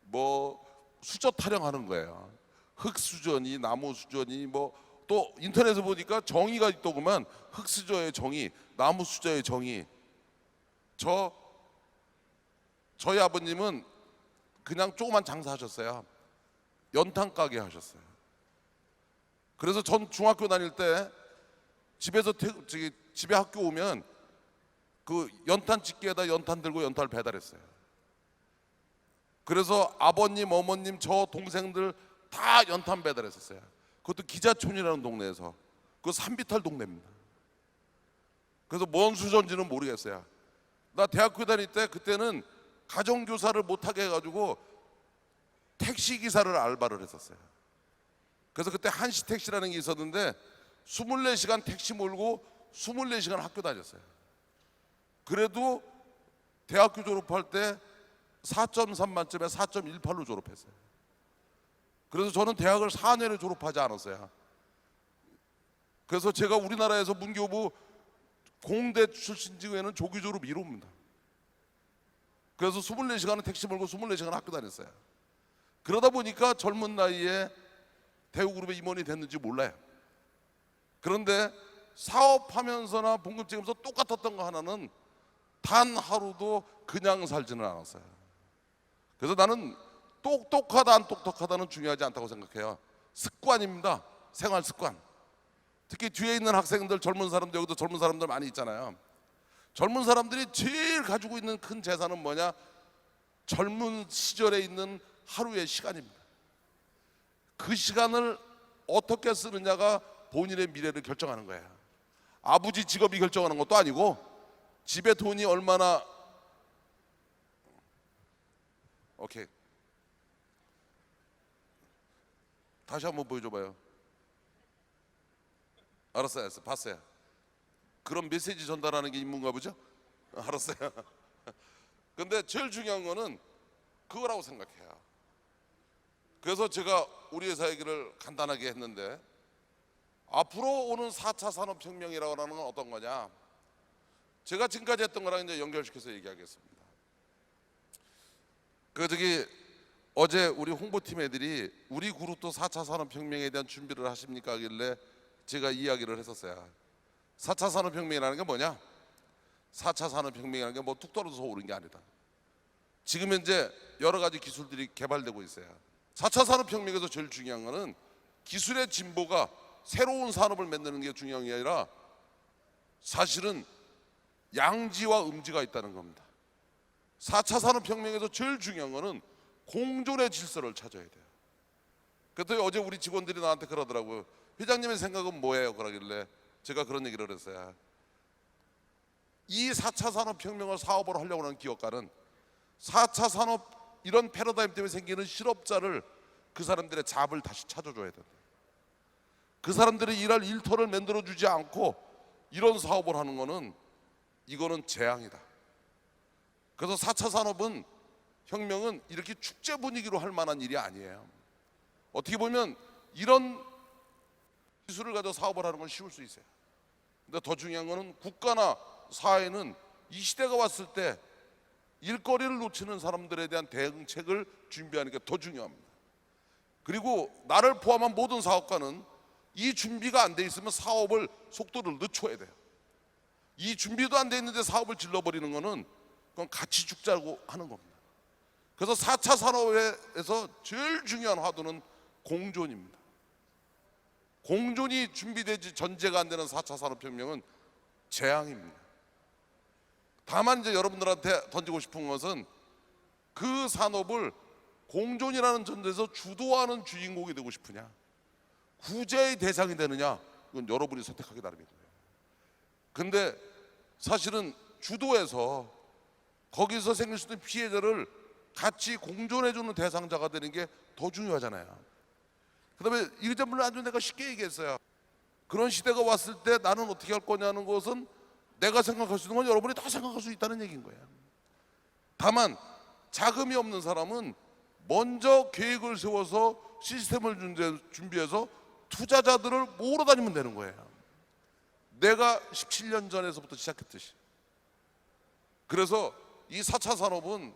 뭐 수저 타령하는 거예요. 흙 수저니 나무 수저니 뭐 또 인터넷에 보니까 정의가 있더구만. 흙 수저의 정의, 나무 수저의 정의. 저희 아버님은 그냥 조그만 장사하셨어요. 연탄 가게 하셨어요. 그래서 전 중학교 다닐 때 집에서 집에 학교 오면 그 연탄 집게에다 연탄 들고 연탄을 배달했어요. 그래서 아버님, 어머님, 저 동생들 다 연탄 배달했었어요. 그것도 기자촌이라는 동네에서. 그 산비탈 동네입니다. 그래서 뭔 수저인지는 모르겠어요. 나 대학교 다닐 때 그때는 가정교사를 못하게 해가지고 택시기사를 알바를 했었어요. 그래서 그때 한시택시라는 게 있었는데 24시간 택시 몰고 24시간 학교 다녔어요. 그래도 대학교 졸업할 때 4.3 만점에 4.18로 졸업했어요. 그래서 저는 대학을 4년에 졸업하지 않았어요. 그래서 제가 우리나라에서 문교부 공대 출신 중에는 조기 졸업 1호입니다. 그래서 24시간은 택시 몰고 24시간 학교 다녔어요. 그러다 보니까 젊은 나이에 대우그룹의 임원이 됐는지 몰라요. 그런데 사업하면서나 봉급 찍으면서 똑같았던 거 하나는 단 하루도 그냥 살지는 않았어요. 그래서 나는 똑똑하다 안 똑똑하다는 중요하지 않다고 생각해요. 습관입니다. 생활 습관. 특히 뒤에 있는 학생들, 젊은 사람들, 여기도 젊은 사람들 많이 있잖아요. 젊은 사람들이 제일 가지고 있는 큰 재산은 뭐냐? 젊은 시절에 있는 하루의 시간입니다. 그 시간을 어떻게 쓰느냐가 본인의 미래를 결정하는 거예요. 아버지 직업이 결정하는 것도 아니고 집에 돈이 얼마나. 오케이. 다시 한번 보여줘봐요. 알았어요. 봤어요. 그런 메시지 전달하는 게 임무인가 보죠? 알았어요. 근데 제일 중요한 거는 그거라고 생각해요. 그래서 제가 우리 회사 얘기를 간단하게 했는데 앞으로 오는 4차 산업혁명이라고 하는 건 어떤 거냐? 제가 지금까지 했던 거랑 이제 연결시켜서 얘기하겠습니다. 어제 우리 홍보팀 애들이 우리 그룹도 4차 산업혁명에 대한 준비를 하십니까? 하길래 제가 이야기를 했었어요. 4차 산업혁명이라는 게 뭐냐? 4차 산업혁명이라는 게 뭐 툭 떨어져서 오른 게 아니다. 지금 현재 여러 가지 기술들이 개발되고 있어요. 4차 산업혁명에서 제일 중요한 거는 기술의 진보가 새로운 산업을 만드는 게 중요한 게 아니라 사실은 양지와 음지가 있다는 겁니다. 4차 산업혁명에서 제일 중요한 거는 공존의 질서를 찾아야 돼요. 그래서 어제 우리 직원들이 나한테 그러더라고요. 회장님의 생각은 뭐예요? 그러길래 제가 그런 얘기를 했어요. 이 4차 산업혁명을 사업으로 하려고 하는 기업가는 4차 산업 이런 패러다임 때문에 생기는 실업자를 그 사람들의 잡을 다시 찾아줘야 된다. 그 사람들이 일할 일터를 만들어주지 않고 이런 사업을 하는 거는 이거는 재앙이다. 그래서 4차 산업은 혁명은 이렇게 축제 분위기로 할 만한 일이 아니에요. 어떻게 보면 이런 기술을 가지고 사업을 하는 건 쉬울 수 있어요. 근데 더 중요한 거는 국가나 사회는 이 시대가 왔을 때 일거리를 놓치는 사람들에 대한 대응책을 준비하는 게 더 중요합니다. 그리고 나를 포함한 모든 사업가는 이 준비가 안 돼 있으면 사업을 속도를 늦춰야 돼요. 이 준비도 안 돼 있는데 사업을 질러버리는 거는 그건 같이 죽자고 하는 겁니다. 그래서 4차 산업에서 제일 중요한 화두는 공존입니다. 공존이 준비되지 전제가 안 되는 4차 산업혁명은 재앙입니다. 다만 이제 여러분들한테 던지고 싶은 것은 그 산업을 공존이라는 전제에서 주도하는 주인공이 되고 싶으냐, 구제의 대상이 되느냐, 이건 여러분이 선택하기 나름입니다. 근데 사실은 주도해서 거기서 생길 수 있는 피해자를 같이 공존해주는 대상자가 되는 게 더 중요하잖아요. 그다음에 이 점을 아주 내가 쉽게 얘기했어요. 그런 시대가 왔을 때 나는 어떻게 할 거냐는 것은 내가 생각할 수 있는 건 여러분이 다 생각할 수 있다는 얘기인 거예요. 다만 자금이 없는 사람은 먼저 계획을 세워서 시스템을 준비해서 투자자들을 모으러 다니면 되는 거예요. 내가 17년 전에서부터 시작했듯이. 그래서 이 4차 산업은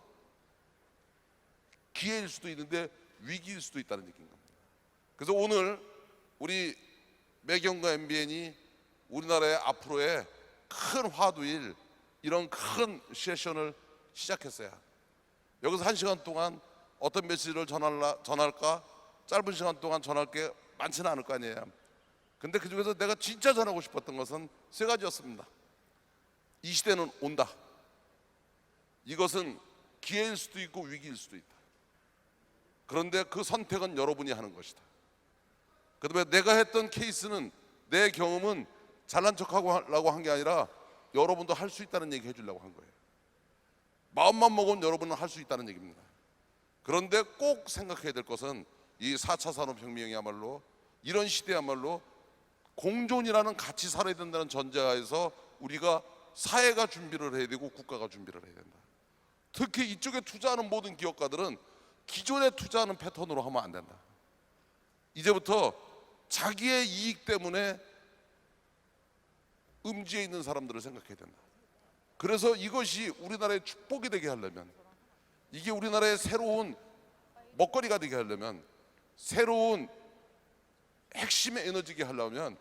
기회일 수도 있는데 위기일 수도 있다는 얘기인 겁니다. 그래서 오늘 우리 매경과 MBN이 우리나라의 앞으로의 큰 화두일 이런 큰 세션을 시작했어요. 여기서 1시간 동안 어떤 메시지를 전할까? 짧은 시간 동안 전할 게 많지는 않을 거 아니에요. 근데 그 중에서 내가 진짜 전하고 싶었던 것은 3가지였습니다. 이 시대는 온다. 이것은 기회일 수도 있고 위기일 수도 있다. 그런데 그 선택은 여러분이 하는 것이다. 그 다음에 내가 했던 케이스는, 내 경험은 잘난 척하고 하려고 한 게 아니라 여러분도 할 수 있다는 얘기 해주려고 한 거예요. 마음만 먹으면 여러분은 할 수 있다는 얘기입니다. 그런데 꼭 생각해야 될 것은 이 4차 산업혁명이야말로, 이런 시대야말로 공존이라는 같이 살아야 된다는 전제하에서 우리가 사회가 준비를 해야 되고 국가가 준비를 해야 된다. 특히 이쪽에 투자하는 모든 기업가들은 기존에 투자하는 패턴으로 하면 안 된다. 이제부터 자기의 이익 때문에 음지에 있는 사람들을 생각해야 된다. 그래서 이것이 우리나라의 축복이 되게 하려면, 이게 우리나라의 새로운 먹거리가 되게 하려면, 새로운 핵심의 에너지게 하려면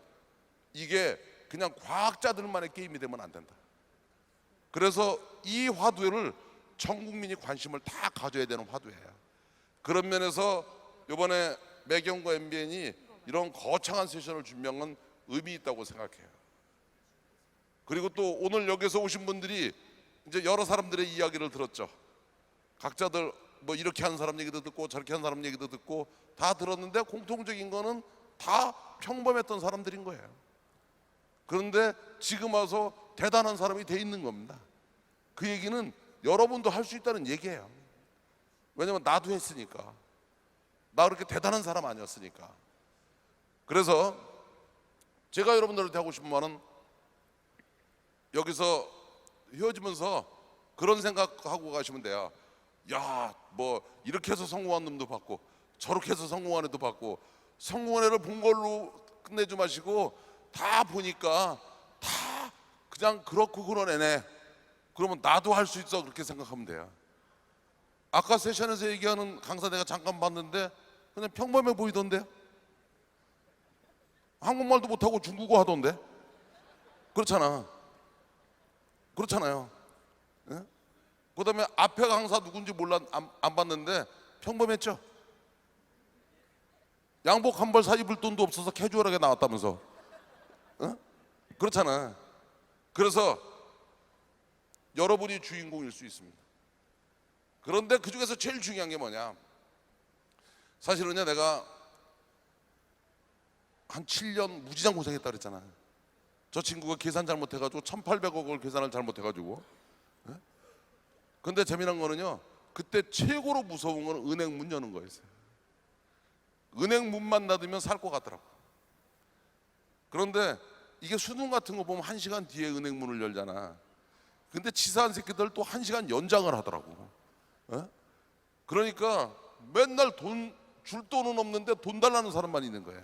이게 그냥 과학자들만의 게임이 되면 안 된다. 그래서 이 화두를 전 국민이 관심을 다 가져야 되는 화두예요. 그런 면에서 이번에 매경과 MBN이 이런 거창한 세션을 준비한 건 의미 있다고 생각해요. 그리고 또 오늘 여기서 오신 분들이 이제 여러 사람들의 이야기를 들었죠. 각자들 뭐 이렇게 하는 사람 얘기도 듣고 저렇게 하는 사람 얘기도 듣고 다 들었는데 공통적인 거는 다 평범했던 사람들인 거예요. 그런데 지금 와서 대단한 사람이 돼 있는 겁니다. 그 얘기는 여러분도 할 수 있다는 얘기예요. 왜냐면 나도 했으니까. 나 그렇게 대단한 사람 아니었으니까. 그래서 제가 여러분들한테 하고 싶은 말은, 여기서 헤어지면서 그런 생각하고 가시면 돼요. 야, 뭐 이렇게 해서 성공한 놈도 봤고 저렇게 해서 성공한 애도 봤고, 성공한 애를 본 걸로 끝내지 마시고 다 보니까 다 그냥 그렇고 그런 애네. 그러면 나도 할 수 있어, 그렇게 생각하면 돼요. 아까 세션에서 얘기하는 강사 내가 잠깐 봤는데 그냥 평범해 보이던데, 한국말도 못하고 중국어 하던데. 그렇잖아요. 예? 그 다음에 앞에 강사 누군지 몰라, 안 봤는데 평범했죠. 양복 한 벌 사 입을 돈도 없어서 캐주얼하게 나왔다면서. 그렇잖아. 그래서 여러분이 주인공일 수 있습니다. 그런데 그 중에서 제일 중요한 게 뭐냐, 사실은요, 내가 한 7년 무지장 고생했다 그랬잖아. 저 친구가 계산 잘못해가지고 1,800억을 계산을 잘못해가지고. 근데 재미난 거는요, 그때 최고로 무서운 거는 은행 문 여는 거였어요. 은행 문만 닫으면 살 것 같더라고. 그런데 이게 수능 같은 거 보면 1시간 뒤에 은행 문을 열잖아. 근데 치사한 새끼들 또 1시간 연장을 하더라고. 그러니까 맨날 줄 돈은 없는데 돈 달라는 사람만 있는 거야.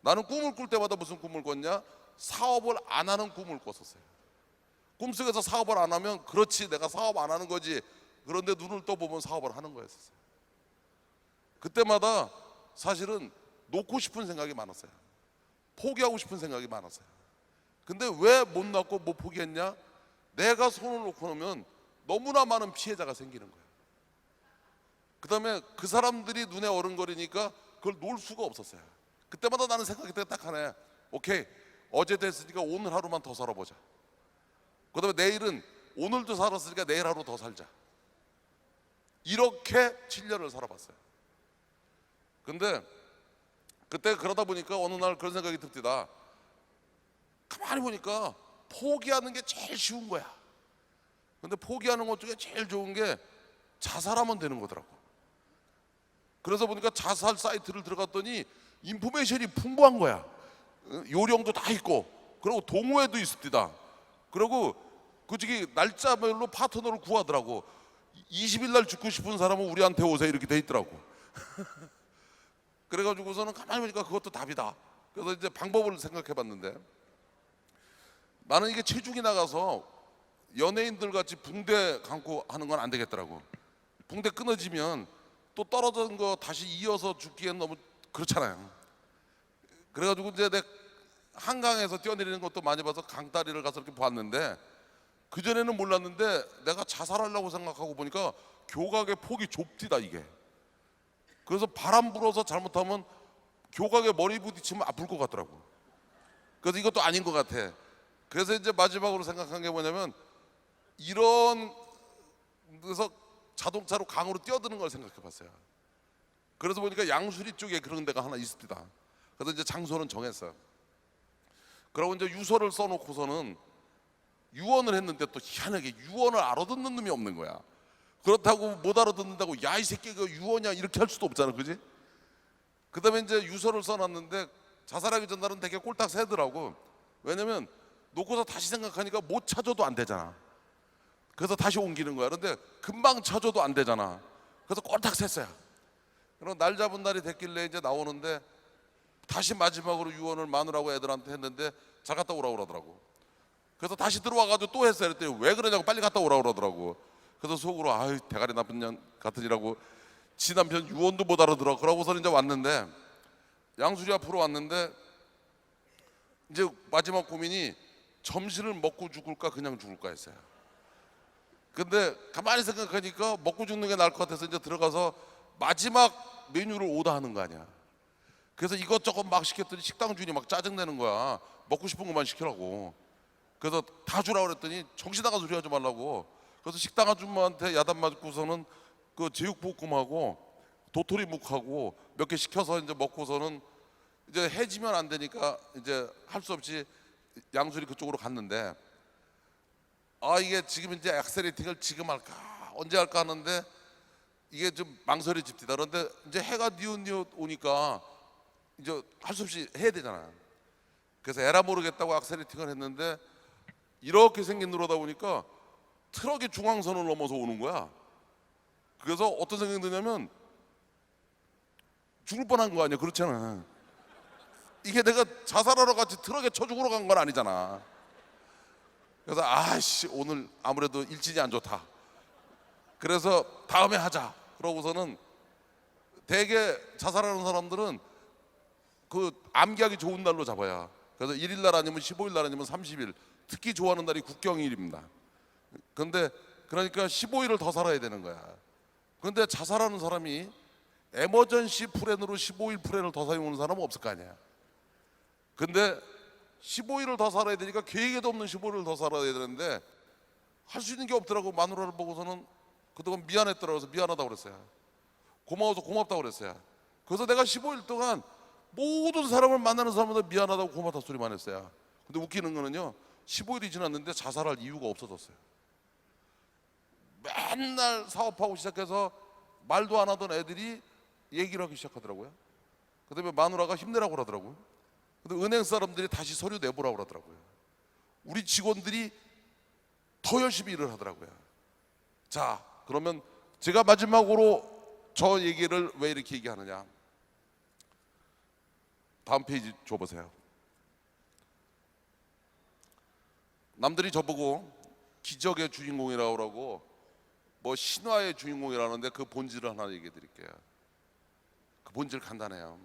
나는 꿈을 꿀 때마다 무슨 꿈을 꿨냐? 사업을 안 하는 꿈을 꿨었어요. 꿈속에서 사업을 안 하면 그렇지, 내가 사업 안 하는 거지. 그런데 눈을 떠보면 사업을 하는 거였어요. 그때마다 사실은 놓고 싶은 생각이 많았어요. 포기하고 싶은 생각이 많았어요. 근데 왜 못 놓고 못 포기했냐? 내가 손을 놓고 놓으면 너무나 많은 피해자가 생기는 거예요. 그 다음에 그 사람들이 눈에 어른거리니까 그걸 놓을 수가 없었어요. 그때마다 나는 생각이 딱 하나, 오케이, 어제 됐으니까 오늘 하루만 더 살아보자. 그 다음에 내일은 오늘도 살았으니까 내일 하루 더 살자. 이렇게 7년을 살아봤어요. 근데 그때 그러다 보니까 어느 날 그런 생각이 듭니다. 가만히 보니까 포기하는 게 제일 쉬운 거야. 근데 포기하는 것 중에 제일 좋은 게 자살하면 되는 거더라고. 그래서 보니까 자살 사이트를 들어갔더니 인포메이션이 풍부한 거야. 요령도 다 있고, 그리고 동호회도 있습니다. 그리고 그저기 날짜별로 파트너를 구하더라고. 20일 날 죽고 싶은 사람은 우리한테 오세요 이렇게 돼 있더라고. 그래가지고서는 가만히 보니까 그것도 답이다. 그래서 이제 방법을 생각해봤는데, 나는 이게 체중이 나가서 연예인들 같이 붕대 감고 하는 건 안 되겠더라고. 붕대 끊어지면 또 떨어진 거 다시 이어서 죽기엔 너무 그렇잖아요. 그래가지고 이제 내 한강에서 뛰어내리는 것도 많이 봐서 강다리를 가서 이렇게 봤는데, 그전에는 몰랐는데 내가 자살하려고 생각하고 보니까 교각의 폭이 좁디다 이게. 그래서 바람 불어서 잘못하면 교각에 머리 부딪히면 아플 것 같더라고. 그래서 이것도 아닌 것 같아. 그래서 이제 마지막으로 생각한 게 뭐냐면, 이런 데서 자동차로 강으로 뛰어드는 걸 생각해 봤어요. 그래서 보니까 양수리 쪽에 그런 데가 하나 있습니다. 그래서 이제 장소는 정했어요. 그러고 이제 유서를 써놓고서는 유언을 했는데, 또 희한하게 유언을 알아듣는 놈이 없는 거야. 그렇다고 못 알아듣는다고 야 이 새끼가 유언이야 이렇게 할 수도 없잖아, 그지? 그다음에 이제 유서를 써놨는데 자살하기 전날은 되게 꼴딱 새더라고. 왜냐면 놓고서 다시 생각하니까 못 찾아도 안 되잖아. 그래서 다시 옮기는 거야. 그런데 금방 찾아도 안 되잖아. 그래서 꼴딱 샜어요. 그럼 날 잡은 날이 됐길래 이제 나오는데, 다시 마지막으로 유언을 마누라고 애들한테 했는데 잘 갔다 오라고 그러더라고. 그래서 다시 들어와가지고 또 했어요. 그랬더니 왜 그러냐고 빨리 갔다 오라고 그러더라고. 그래서 속으로 아유 대가리 나쁜 년 같으니라고, 지 남편 유언도 못 알아들어. 그러고서 이제 왔는데, 양수리 앞으로 왔는데 이제 마지막 고민이 점심을 먹고 죽을까 그냥 죽을까 했어요. 근데 가만히 생각하니까 먹고 죽는 게 나을 것 같아서 이제 들어가서 마지막 메뉴를 오더하는 거 아니야. 그래서 이것저것 막 시켰더니 식당 주인이 막 짜증내는 거야. 먹고 싶은 것만 시키라고. 그래서 다 주라고 그랬더니 정신 나간 소리 하지 말라고. 그래서 식당 아줌마한테 야단 맞고서는 그 제육볶음하고 도토리묵하고 몇 개 시켜서 이제 먹고서는 이제 해지면 안 되니까 이제 할 수 없이 양수리 그쪽으로 갔는데, 아 이게 지금 이제 액셀레이팅을 지금 할까 언제 할까 하는데 이게 좀 망설여집니다. 그런데 이제 해가 뉘엿뉘엿 오니까 이제 할 수 없이 해야 되잖아. 그래서 에라 모르겠다고 액셀레이팅을 했는데, 이렇게 생긴 노로다 보니까 트럭이 중앙선을 넘어서 오는 거야. 그래서 어떤 생각이 드냐면 죽을 뻔한 거 아니야. 그렇잖아. 이게 내가 자살하러 같이 트럭에 쳐 죽으러 간 건 아니잖아. 그래서 아씨 오늘 아무래도 일진이 안 좋다. 그래서 다음에 하자. 그러고서는 대개 자살하는 사람들은 그 암기하기 좋은 날로 잡아야. 그래서 1일 날 아니면 15일 날 아니면 30일. 특히 좋아하는 날이 국경일입니다. 그런데 그러니까 15일을 더 살아야 되는 거야. 그런데 자살하는 사람이 에머전시 플랜으로 15일 플랜을 더 사용하는 사람은 없을 거 아니야. 근데 15일을 더 살아야 되니까 계획에도 없는 15일을 더 살아야 되는데 할 수 있는 게 없더라고. 마누라를 보고서는 그동안 미안했더라고. 그래서 미안하다고 그랬어요. 고마워서 고맙다고 그랬어요. 그래서 내가 15일 동안 모든 사람을 만나는 사람마다 미안하다고 고맙다 소리만 했어요. 근데 웃기는 거는요, 15일이 지났는데 자살할 이유가 없어졌어요. 맨날 사업하고 시작해서 말도 안 하던 애들이 얘기를 하기 시작하더라고요. 그다음에 마누라가 힘내라고 그러더라고요. 근데 은행 사람들이 다시 서류 내보라고 그러더라고요. 우리 직원들이 더 열심히 일을 하더라고요. 자, 그러면 제가 마지막으로 저 얘기를 왜 이렇게 얘기하느냐. 다음 페이지 줘보세요. 남들이 저보고 기적의 주인공이라고 그러고 뭐 신화의 주인공이라는데 그 본질을 하나 얘기해 드릴게요. 그 본질 간단해요.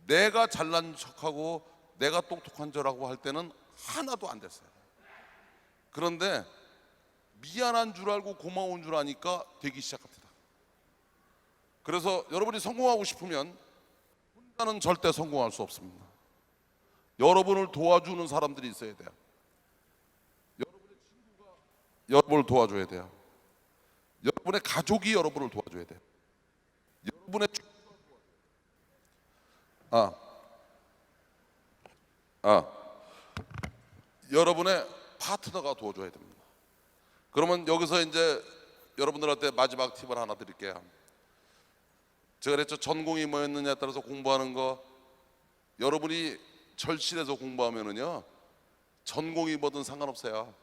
내가 잘난 척하고 내가 똑똑한 줄라고 할 때는 하나도 안 됐어요. 그런데 미안한 줄 알고 고마운 줄 아니까 되기 시작합니다. 그래서 여러분이 성공하고 싶으면 혼자는 절대 성공할 수 없습니다. 여러분을 도와주는 사람들이 있어야 돼요. 여러분의 친구가 여러분을 도와줘야 돼요. 여러분의 가족이 여러분을 도와줘야 돼요. 여러분의 여러분의 파트너가 도와줘야 됩니다. 그러면 여기서 이제 여러분들한테 마지막 팁을 하나 드릴게요. 제가 그랬죠. 전공이 뭐였느냐에 따라서 공부하는 거, 여러분이 절실해서 공부하면은요 전공이 뭐든 상관없어요.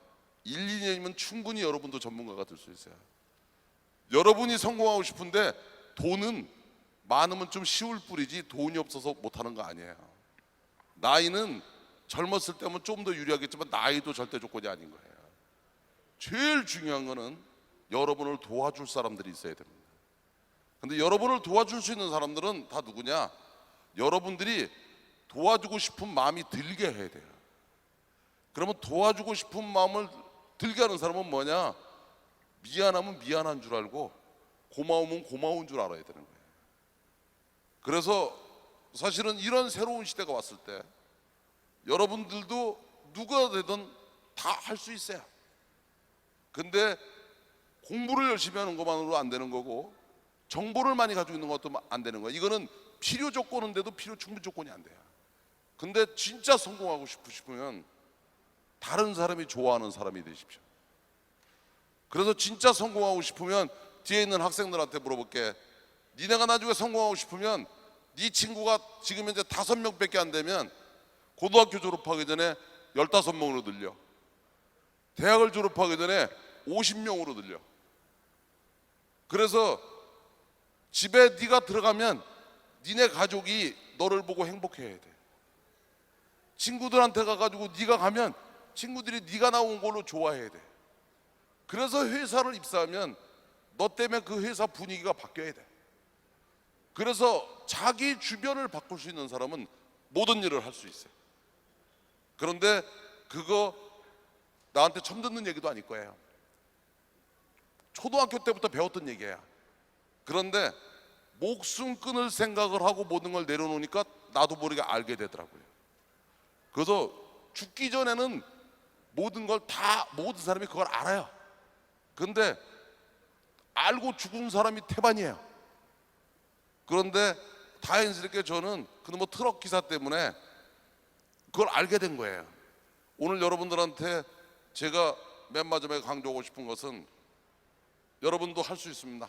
1, 2년이면 충분히 여러분도 전문가가 될 수 있어요. 여러분이 성공하고 싶은데 돈은 많으면 좀 쉬울 뿐이지 돈이 없어서 못하는 거 아니에요. 나이는 젊었을 때면 좀 더 유리하겠지만 나이도 절대 조건이 아닌 거예요. 제일 중요한 거는 여러분을 도와줄 사람들이 있어야 됩니다. 근데 여러분을 도와줄 수 있는 사람들은 다 누구냐? 여러분들이 도와주고 싶은 마음이 들게 해야 돼요. 그러면 도와주고 싶은 마음을 들게 하는 사람은 뭐냐? 미안하면 미안한 줄 알고 고마우면 고마운 줄 알아야 되는 거예요. 그래서 사실은 이런 새로운 시대가 왔을 때 여러분들도 누가 되든 다 할 수 있어요. 근데 공부를 열심히 하는 것만으로 안 되는 거고 정보를 많이 가지고 있는 것도 안 되는 거예요. 이거는 필요 조건인데도 필요 충분 조건이 안 돼요. 근데 진짜 성공하고 싶으시면 다른 사람이 좋아하는 사람이 되십시오. 그래서 진짜 성공하고 싶으면 뒤에 있는 학생들한테 물어볼게. 니네가 나중에 성공하고 싶으면 네 친구가 지금 현재 5명밖에 안 되면 고등학교 졸업하기 전에 15명으로 늘려. 대학을 졸업하기 전에 50명으로 늘려. 그래서 집에 네가 들어가면 니네 가족이 너를 보고 행복해야 돼. 친구들한테 가가지고 네가 가면 친구들이 네가 나온 걸로 좋아해야 돼. 그래서 회사를 입사하면 너 때문에 그 회사 분위기가 바뀌어야 돼. 그래서 자기 주변을 바꿀 수 있는 사람은 모든 일을 할 수 있어요. 그런데 그거 나한테 처음 듣는 얘기도 아닐 거예요. 초등학교 때부터 배웠던 얘기야. 그런데 목숨 끊을 생각을 하고 모든 걸 내려놓으니까 나도 모르게 알게 되더라고요. 그래서 죽기 전에는 모든 사람이 그걸 알아요. 근데 알고 죽은 사람이 태반이에요. 그런데 다행스럽게 저는 그놈의 트럭 기사 때문에 그걸 알게 된 거예요. 오늘 여러분들한테 제가 맨 마지막에 강조하고 싶은 것은 여러분도 할 수 있습니다.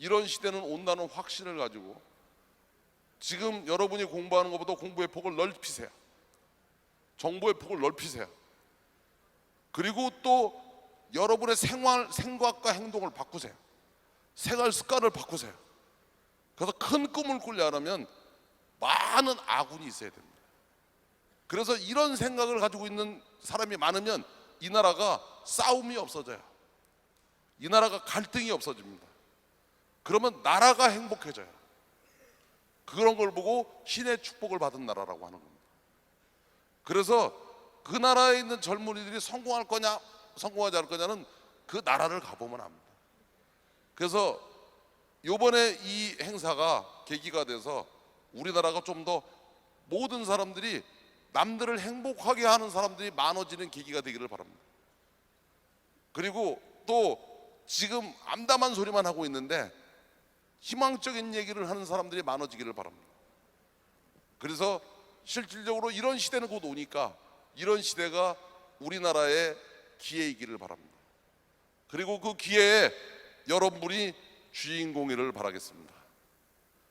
이런 시대는 온다는 확신을 가지고 지금 여러분이 공부하는 것보다 공부의 폭을 넓히세요. 정보의 폭을 넓히세요. 그리고 또 여러분의 생각과 행동을 바꾸세요. 생활 습관을 바꾸세요. 그래서 큰 꿈을 꾸려면 많은 아군이 있어야 됩니다. 그래서 이런 생각을 가지고 있는 사람이 많으면 이 나라가 싸움이 없어져요. 이 나라가 갈등이 없어집니다. 그러면 나라가 행복해져요. 그런 걸 보고 신의 축복을 받은 나라라고 하는 겁니다. 그래서 그 나라에 있는 젊은이들이 성공할 거냐 성공하지 않을 거냐는 그 나라를 가보면 압니다. 그래서 이번에 이 행사가 계기가 돼서 우리나라가 좀 더 모든 사람들이 남들을 행복하게 하는 사람들이 많아지는 계기가 되기를 바랍니다. 그리고 또 지금 암담한 소리만 하고 있는데 희망적인 얘기를 하는 사람들이 많아지기를 바랍니다. 그래서 실질적으로 이런 시대는 곧 오니까 이런 시대가 우리나라의 기회이기를 바랍니다. 그리고 그 기회에 여러분이 주인공이를 바라겠습니다.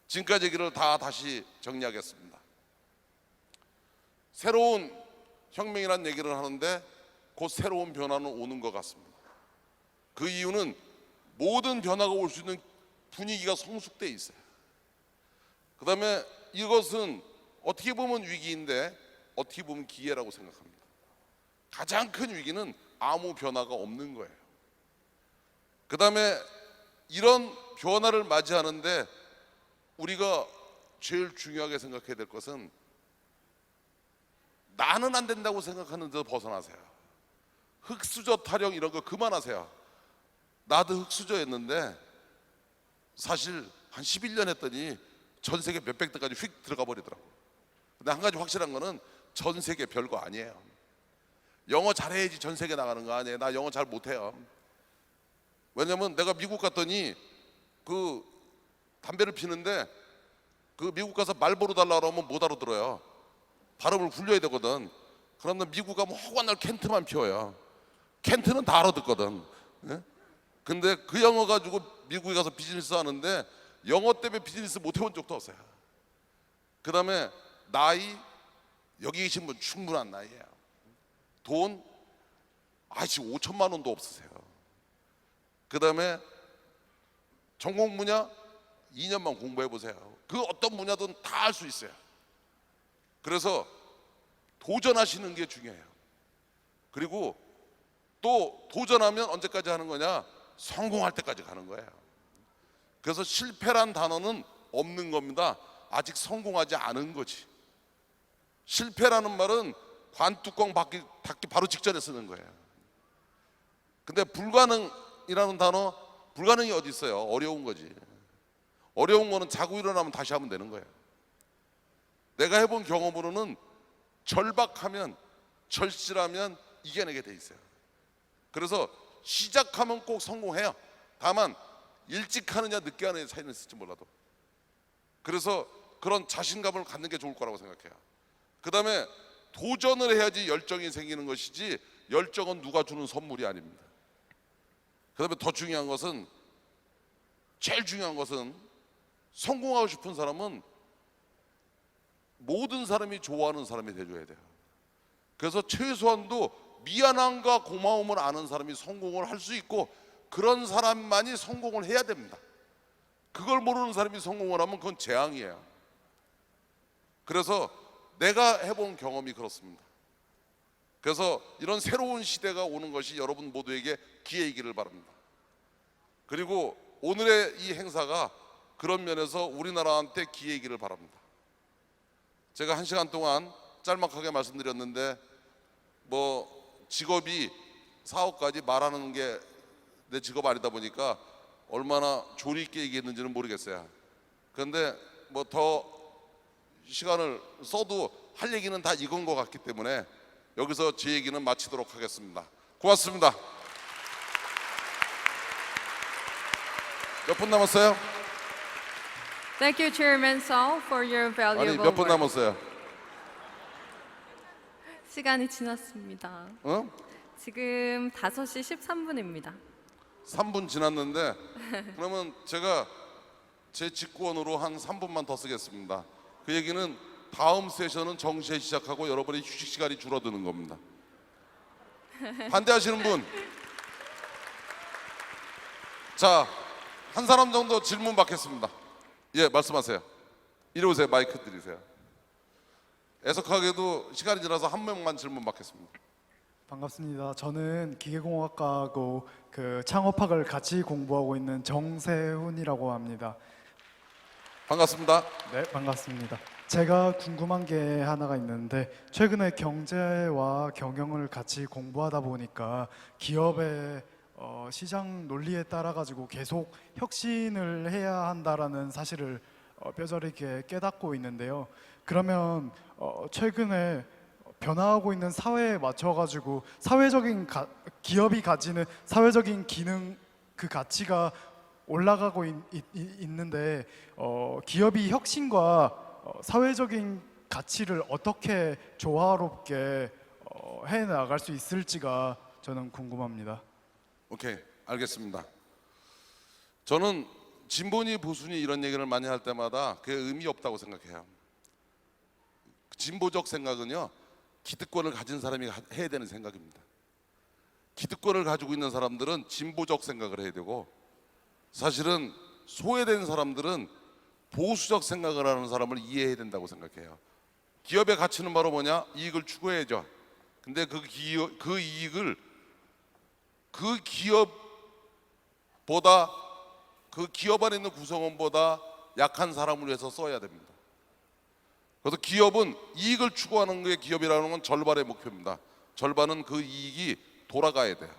지금까지 얘기를 다시 정리하겠습니다. 새로운 혁명이라는 얘기를 하는데 곧 새로운 변화는 오는 것 같습니다. 그 이유는 모든 변화가 올 수 있는 분위기가 성숙돼 있어요. 그 다음에 이것은 어떻게 보면 위기인데 어떻게 보면 기회라고 생각합니다. 가장 큰 위기는 아무 변화가 없는 거예요. 그 다음에 이런 변화를 맞이하는데 우리가 제일 중요하게 생각해야 될 것은 나는 안 된다고 생각하는 데서 벗어나세요. 흑수저 타령 이런 거 그만하세요. 나도 흑수저였는데 사실 한 11년 했더니 전 세계 몇백 대까지 휙 들어가 버리더라고요. 근데 한 가지 확실한 거는 전 세계 별거 아니에요. 영어 잘해야지 전 세계 나가는 거 아니에요. 나 영어 잘 못해요. 왜냐면 내가 미국 갔더니 그 담배를 피는데 그 미국 가서 말보로 달라 그러면 못 알아들어요. 발음을 굴려야 되거든. 그러면 미국 가면 허구한 날 켄트만 피워요. 켄트는 다 알아듣거든. 예? 근데 그 영어 가지고 미국에 가서 비즈니스 하는데 영어 때문에 비즈니스 못 해본 적도 없어요. 그 다음에 나이, 여기 계신 분 충분한 나이예요. 돈 지금 5천만 원도 없으세요. 그 다음에 전공 분야 2년만 공부해 보세요. 그 어떤 분야든 다 할 수 있어요. 그래서 도전하시는 게 중요해요. 그리고 또 도전하면 언제까지 하는 거냐? 성공할 때까지 가는 거예요. 그래서 실패란 단어는 없는 겁니다. 아직 성공하지 않은 거지. 실패라는 말은 관뚜껑 닫기 바로 직전에 쓰는 거예요. 근데 불가능이라는 단어, 불가능이 어디 있어요? 어려운 거지. 어려운 거는 자고 일어나면 다시 하면 되는 거예요. 내가 해본 경험으로는 절박하면, 절실하면 이겨내게 돼 있어요. 그래서 시작하면 꼭 성공해요. 다만 일찍 하느냐 늦게 하느냐 차이는 있을지 몰라도. 그래서 그런 자신감을 갖는 게 좋을 거라고 생각해요. 그 다음에 도전을 해야지 열정이 생기는 것이지, 열정은 누가 주는 선물이 아닙니다. 그 다음에 더 중요한 것은, 제일 중요한 것은, 성공하고 싶은 사람은 모든 사람이 좋아하는 사람이 돼줘야 돼요. 그래서 최소한도 미안함과 고마움을 아는 사람이 성공을 할 수 있고, 그런 사람만이 성공을 해야 됩니다. 그걸 모르는 사람이 성공을 하면 그건 재앙이에요. 그래서 내가 해본 경험이 그렇습니다. 그래서 이런 새로운 시대가 오는 것이 여러분 모두에게 기회이기를 바랍니다. 그리고 오늘의 이 행사가 그런 면에서 우리나라한테 기회이기를 바랍니다. 제가 1시간 동안 짤막하게 말씀드렸는데, 직업이 사업까지 말하는 게 내 직업 아니다 보니까 얼마나 조리 있게 얘기했는지는 모르겠어요. 그런데 더 시간을 써도 할 얘기는 다 익은 것 같기 때문에 여기서 제 얘기는 마치도록 하겠습니다. 고맙습니다. 몇 분 남았어요? Thank you, Chairman Seo, for your valuable 몇 분 work. 남았어요? 시간이 지났습니다. 지금 5시 13분입니다. 3분 지났는데 그러면 제가 제 직권으로 한 3분만 더 쓰겠습니다. 그 얘기는 다음 세션은 정시에 시작하고 여러분의 휴식 시간이 줄어드는 겁니다. 반대하시는 분? 자, 한 사람 정도 질문 받겠습니다. 예, 말씀하세요. 이리 오세요. 마이크 드리세요. 애석하게도 시간이 지나서 한 명만 질문 받겠습니다. 반갑습니다. 저는 기계공학과하고 창업학을 같이 공부하고 있는 정세훈이라고 합니다. 반갑습니다. 네, 반갑습니다. 제가 궁금한 게 하나가 있는데, 최근에 경제와 경영을 같이 공부하다 보니까 기업의 시장 논리에 따라 가지고 계속 혁신을 해야 한다라는 사실을 뼈저리게 깨닫고 있는데요. 그러면 최근에 변화하고 있는 사회에 맞춰 가지고 기업이 가지는 사회적인 기능, 그 가치가 올라가고 있는데 기업이 혁신과 사회적인 가치를 어떻게 조화롭게 해 나갈 수 있을지가 저는 궁금합니다. 오케이, 알겠습니다. 저는 진보니 보수니 이런 얘기를 많이 할 때마다 그게 의미 없다고 생각해요. 진보적 생각은요, 기득권을 가진 사람이 해야 되는 생각입니다. 기득권을 가지고 있는 사람들은 진보적 생각을 해야 되고, 사실은 소외된 사람들은 보수적 생각을 하는 사람을 이해해야 된다고 생각해요. 기업의 가치는 바로 뭐냐? 이익을 추구해야죠. 근데 그 이익을 그 기업보다, 그 기업 안에 있는 구성원보다 약한 사람을 위해서 써야 됩니다. 그래서 기업은 이익을 추구하는 게, 기업이라는 건 절반의 목표입니다. 절반은 그 이익이 돌아가야 돼요.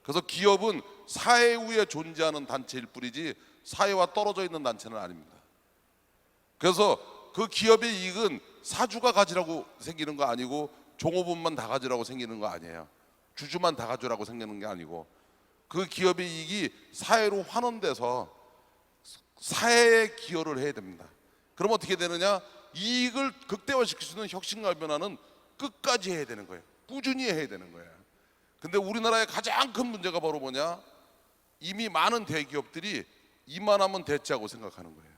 그래서 기업은 사회 위에 존재하는 단체일 뿐이지 사회와 떨어져 있는 단체는 아닙니다. 그래서 그 기업의 이익은 사주가 가지라고 생기는 거 아니고, 종업원만 다 가지라고 생기는 거 아니에요. 주주만 다 가지라고 생기는 게 아니고, 그 기업의 이익이 사회로 환원돼서 사회에 기여를 해야 됩니다. 그럼 어떻게 되느냐? 이익을 극대화시킬 수 있는 혁신과 변화는 끝까지 해야 되는 거예요. 꾸준히 해야 되는 거예요. 근데 우리나라의 가장 큰 문제가 바로 뭐냐? 이미 많은 대기업들이 이만하면 대체하고 생각하는 거예요.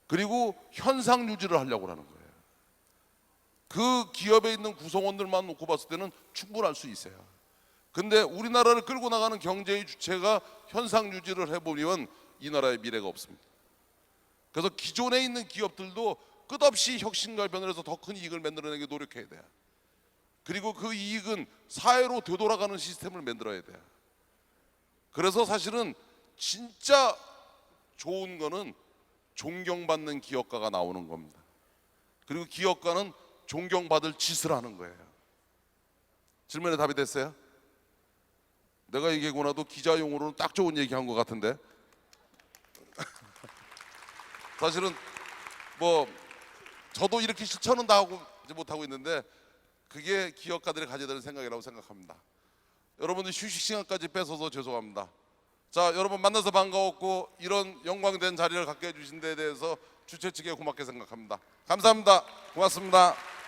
그리고 현상 유지를 하려고 하는 거예요. 그 기업에 있는 구성원들만 놓고 봤을 때는 충분할 수 있어요. 근데 우리나라를 끌고 나가는 경제의 주체가 현상 유지를 해보면 이 나라의 미래가 없습니다. 그래서 기존에 있는 기업들도 끝없이 혁신과 변화를 해서 더 큰 이익을 만들어내기 노력해야 돼요. 그리고 그 이익은 사회로 되돌아가는 시스템을 만들어야 돼요. 그래서 사실은 진짜 좋은 거는 존경받는 기업가가 나오는 겁니다. 그리고 기업가는 존경받을 짓을 하는 거예요. 질문에 답이 됐어요? 내가 얘기하고 나도 기자용으로는 딱 좋은 얘기한 것 같은데 사실은 뭐 저도 이렇게 실천은 다 하고 못하고 있는데 그게 기업가들이 가져야 되는 생각이라고 생각합니다. 여러분들 휴식 시간까지 뺏어서 죄송합니다. 자, 여러분 만나서 반가웠고 이런 영광된 자리를 갖게 해주신 데에 대해서 주최 측에 고맙게 생각합니다. 감사합니다. 고맙습니다.